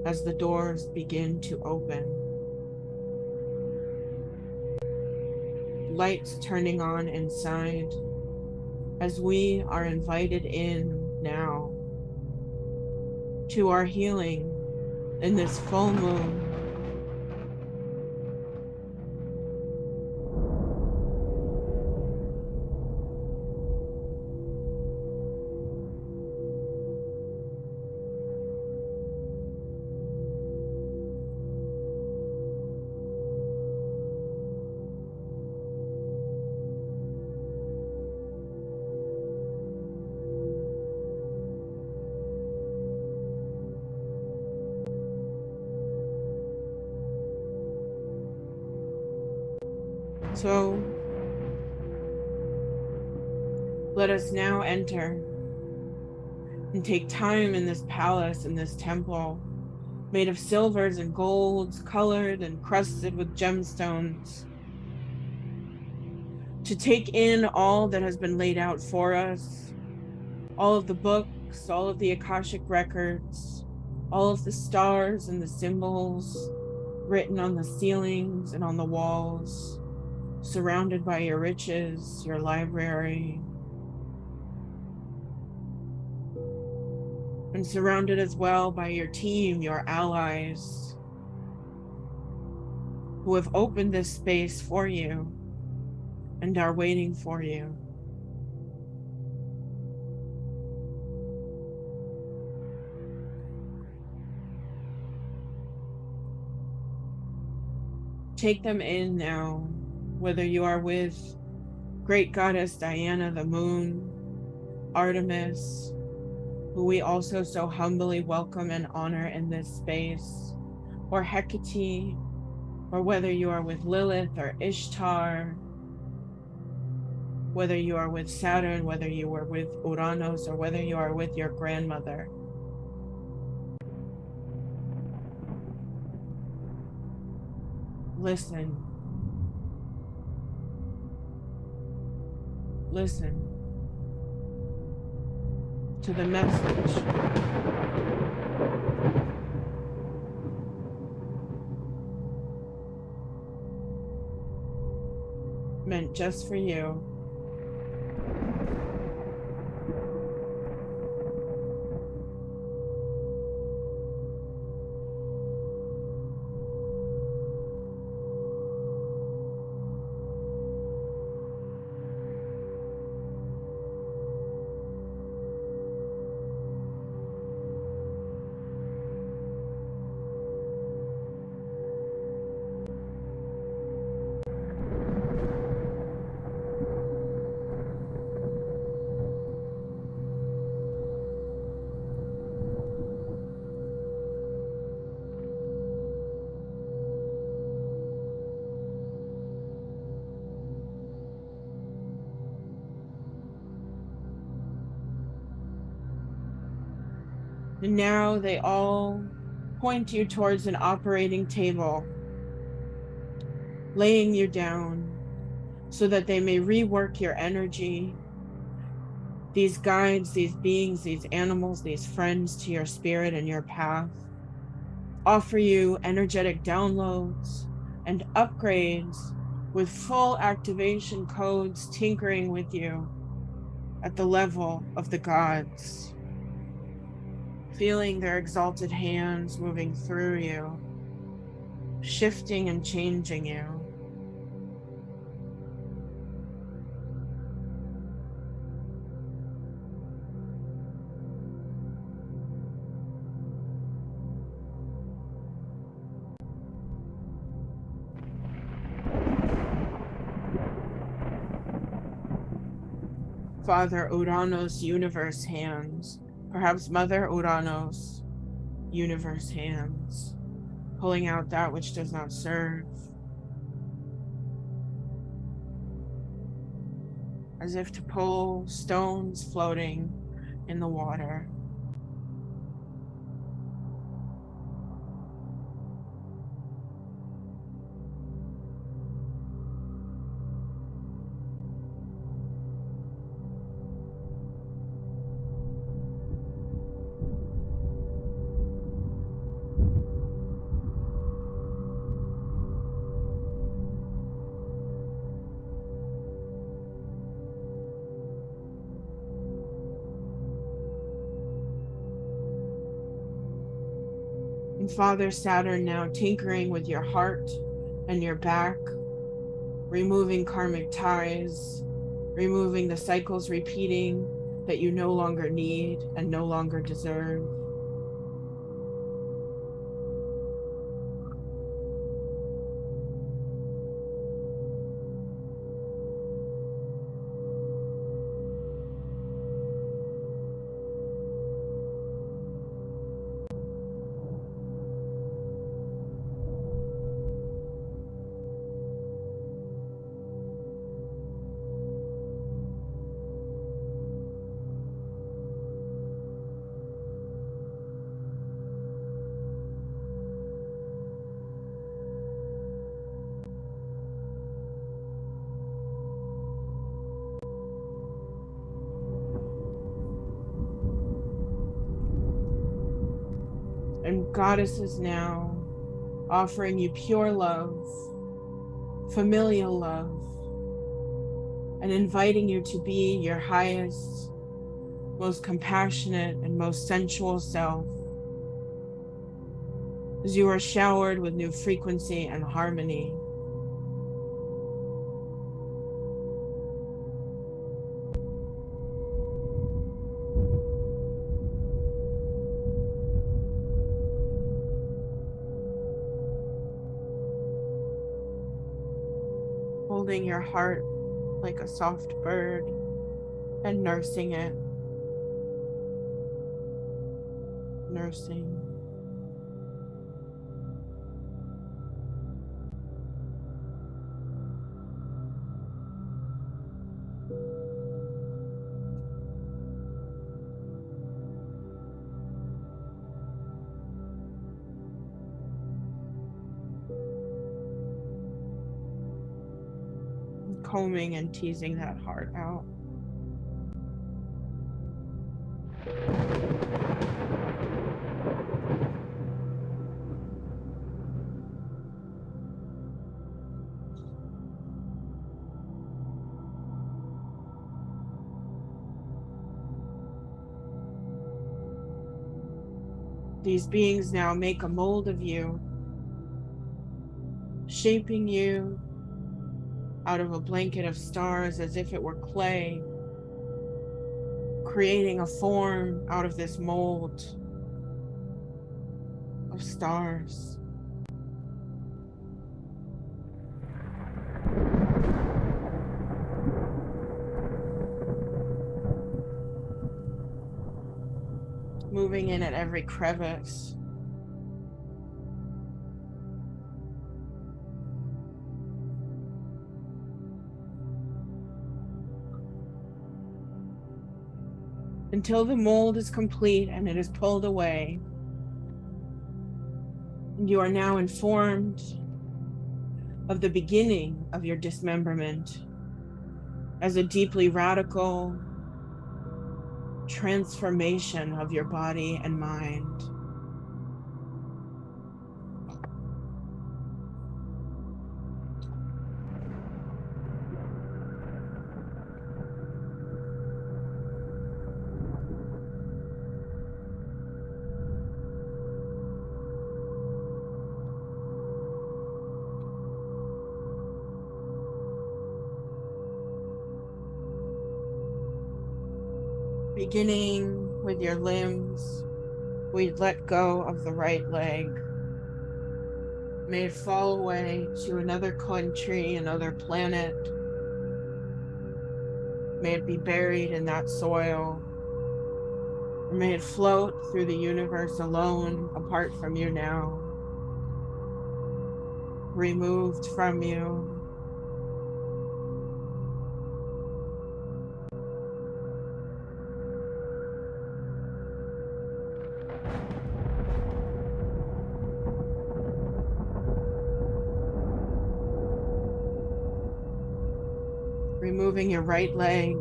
as the doors begin to open. Lights turning on inside as we are invited in now to our healing in this full moon. So let us now enter and take time in this palace, in this temple, made of silvers and golds, colored and crusted with gemstones, to take in all that has been laid out for us, all of the books, all of the Akashic records, all of the stars and the symbols written on the ceilings and on the walls, surrounded by your riches, your library, and surrounded as well by your team, your allies, who have opened this space for you and are waiting for you. Take them in now, whether you are with great goddess Diana, the moon, Artemis, who we also so humbly welcome and honor in this space, or Hecate, or whether you are with Lilith or Ishtar, whether you are with Saturn, whether you are with Uranus, or whether you are with your grandmother. Listen. Listen to the message meant just for you. And now they all point you towards an operating table, laying you down so that they may rework your energy. These guides, these beings, these animals, these friends to your spirit and your path offer you energetic downloads and upgrades with full activation codes, tinkering with you at the level of the gods, feeling their exalted hands moving through you, shifting and changing you. Father Uranos universe hands, perhaps Mother Uranos universe hands, pulling out that which does not serve, as if to pull stones floating in the water. And Father Saturn now tinkering with your heart and your back, removing karmic ties, removing the cycles repeating that you no longer need and no longer deserve. And goddesses now offering you pure love, familial love, and inviting you to be your highest, most compassionate, and most sensual self, as you are showered with new frequency and harmony. Holding your heart like a soft bird and nursing it, nursing. Combing and teasing that heart out. These beings now make a mold of you, shaping you out of a blanket of stars as if it were clay, creating a form out of this mold of stars. Moving in at every crevice. Until the mold is complete and it is pulled away. You are now informed of the beginning of your dismemberment as a deeply radical transformation of your body and mind. Beginning with your limbs, we let go of the right leg. May it fall away to another country, another planet. May it be buried in that soil. Or may it float through the universe alone, apart from you now. Removed from you. Removing your right leg.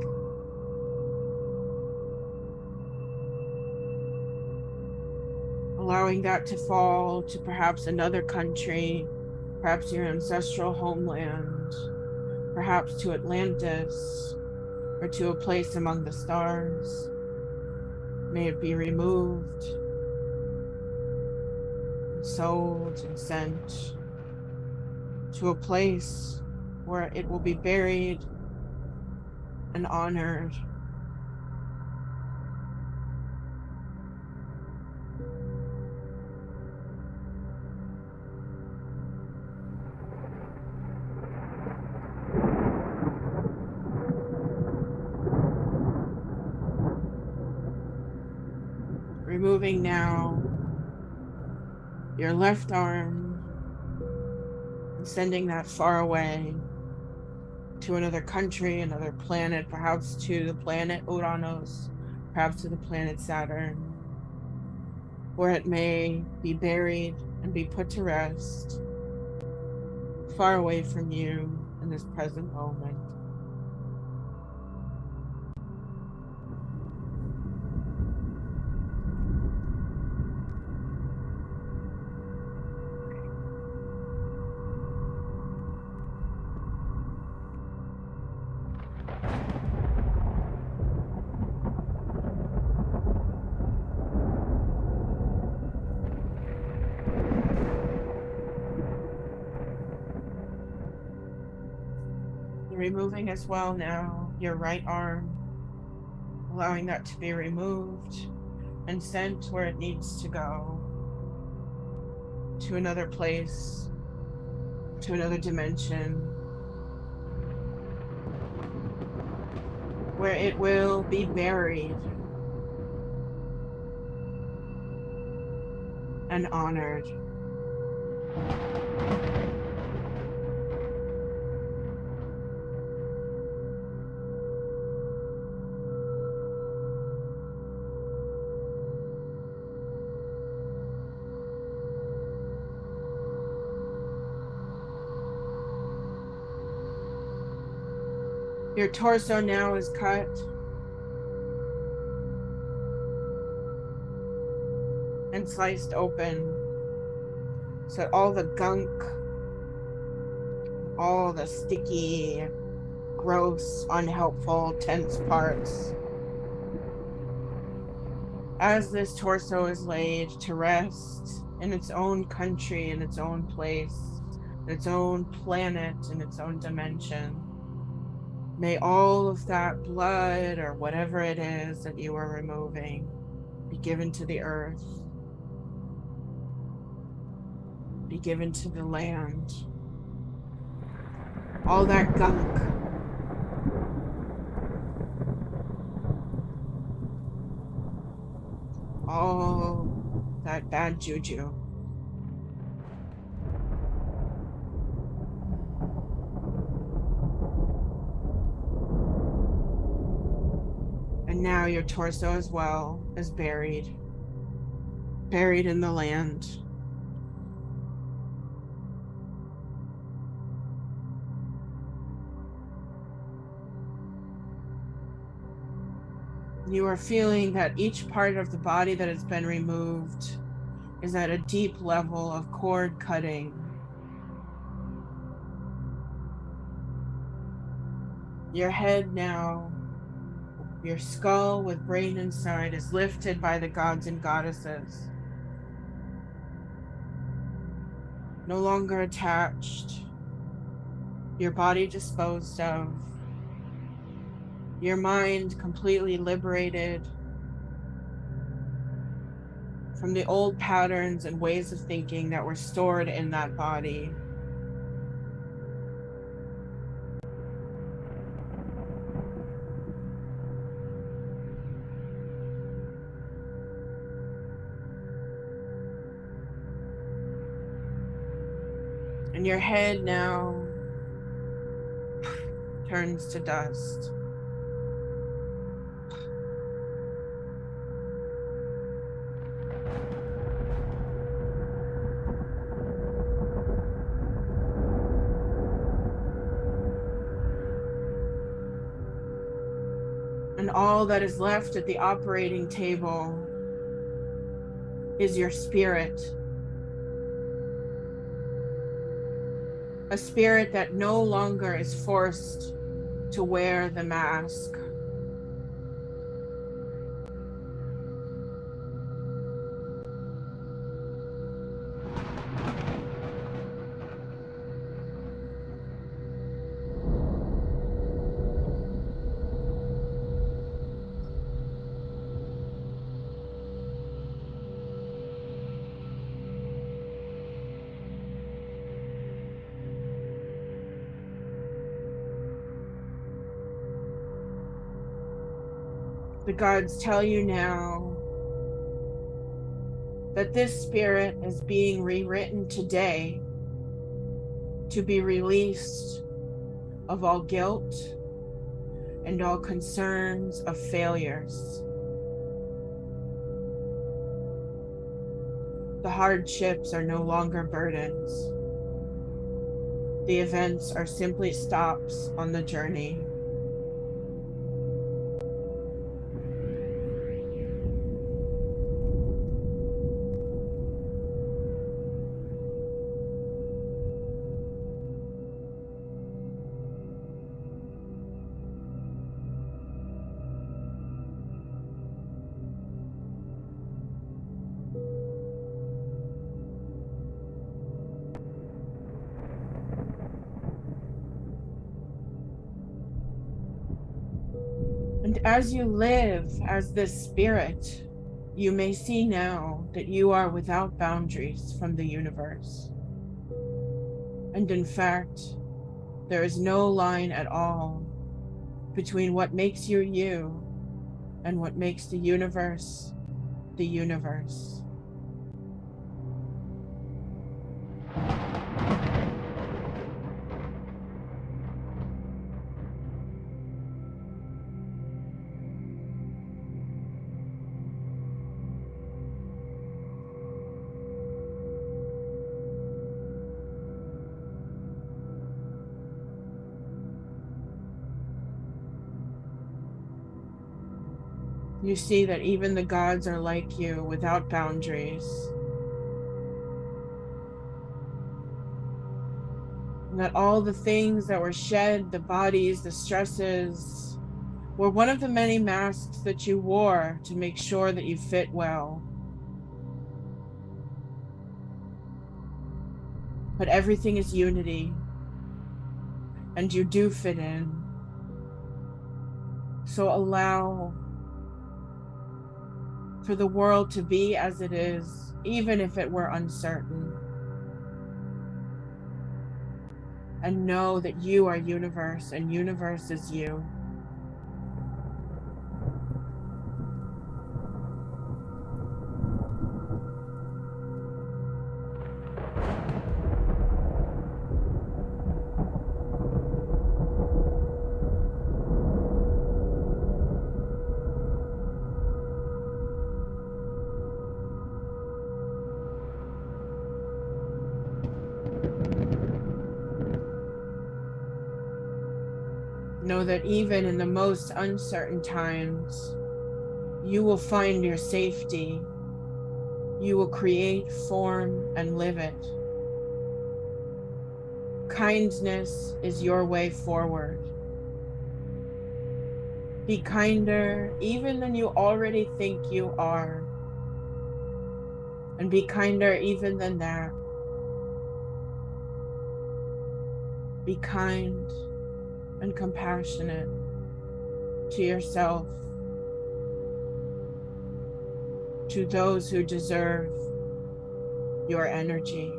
Allowing that to fall to perhaps another country, perhaps your ancestral homeland, perhaps to Atlantis, or to a place among the stars. May it be removed, and sold, and sent to a place where it will be buried and honored. Removing now your left arm and sending that far away to another country, another planet, perhaps to the planet Uranus, perhaps to the planet Saturn, where it may be buried and be put to rest, far away from you in this present moment. Removing as well now your right arm, allowing that to be removed and sent where it needs to go, to another place, to another dimension, where it will be buried and honored. Your torso now is cut. And sliced open, so all the gunk, all the sticky, gross, unhelpful, tense parts, as this torso is laid to rest in its own country, in its own place, in its own planet, in its own dimension, may all of that blood or whatever it is that you are removing be given to the earth, be given to the land. All that gunk, all that bad juju. And now your torso as well is buried in the land. You are feeling that each part of the body that has been removed is at a deep level of cord cutting. Your head now, your skull with brain inside, is lifted by the gods and goddesses. No longer attached. Your body disposed of. Your mind completely liberated from the old patterns and ways of thinking that were stored in that body. And your head now turns to dust. And all that is left at the operating table is your spirit. A spirit that no longer is forced to wear the mask. The gods tell you now that this spirit is being rewritten today to be released of all guilt and all concerns of failures. The hardships are no longer burdens. The events are simply stops on the journey. And as you live as this spirit, you may see now that you are without boundaries from the universe. And in fact, there is no line at all between what makes you you and what makes the universe the universe. You see that even the gods are like you, without boundaries. And that all the things that were shed, the bodies, the stresses, were one of the many masks that you wore to make sure that you fit well. But everything is unity, and you do fit in. So allow for the world to be as it is, even if it were uncertain. And know that you are universe, and universe is you. Know that even in the most uncertain times, You will find your safety. You will create, form, and live it. Kindness is your way forward. Be kinder even than you already think you are. And be kinder even than that. Be kind and compassionate to yourself, to those who deserve your energy.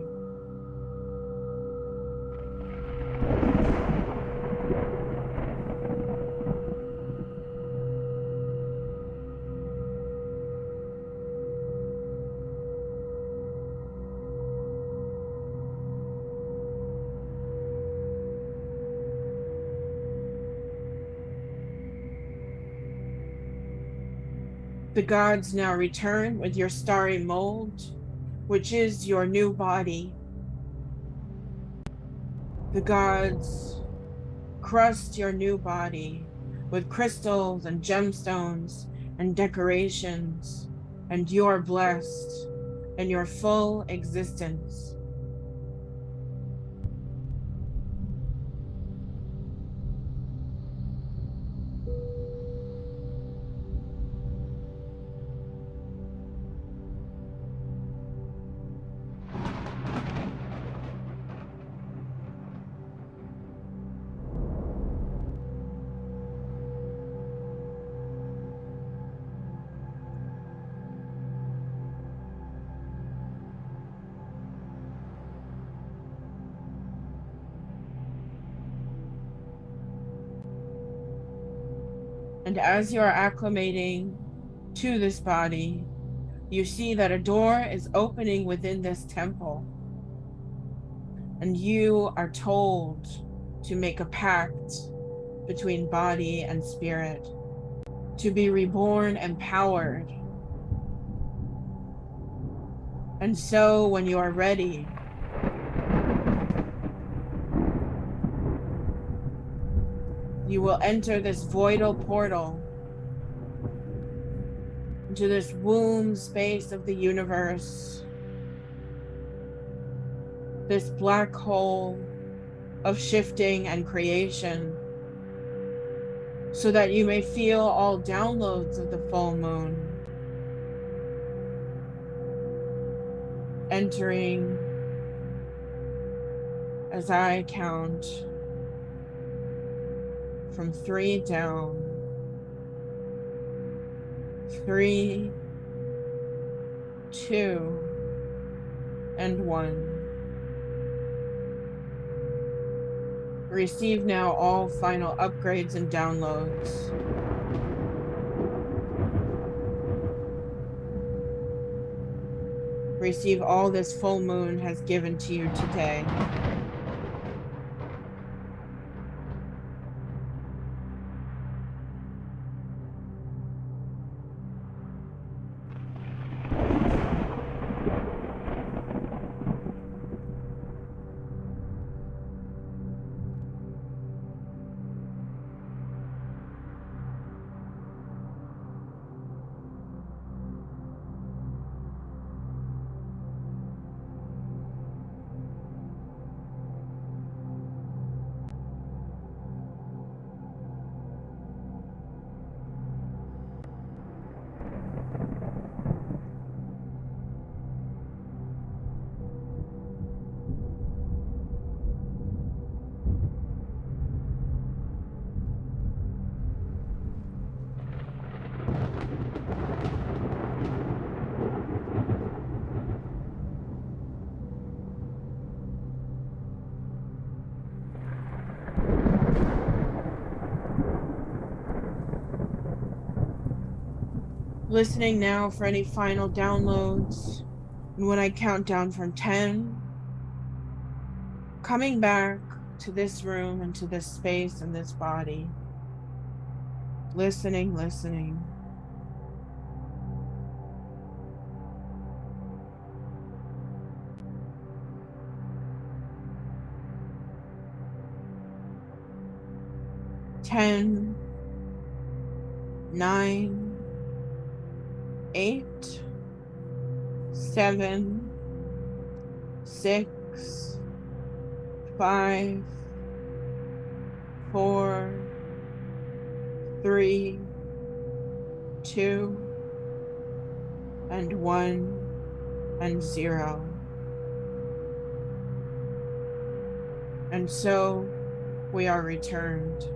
The gods now return with your starry mold, which is your new body. The gods crust your new body with crystals and gemstones and decorations, and you're blessed in your full existence. And as you're acclimating to this body, you see that a door is opening within this temple. And you are told to make a pact between body and spirit, to be reborn empowered. And so when you are ready, you will enter this voidal portal into this womb space of the universe, this black hole of shifting and creation, so that you may feel all downloads of the full moon entering as I count from 3 down. 3, 2, and 1. Receive now all final upgrades and downloads. Receive all this full moon has given to you today. Listening now for any final downloads. And when I count down from 10, coming back to this room and to this space and this body. Listening, listening. 10, 9, 8, 7, 6, 5, 4, 3, 2, and 1, and 0. And so we are returned.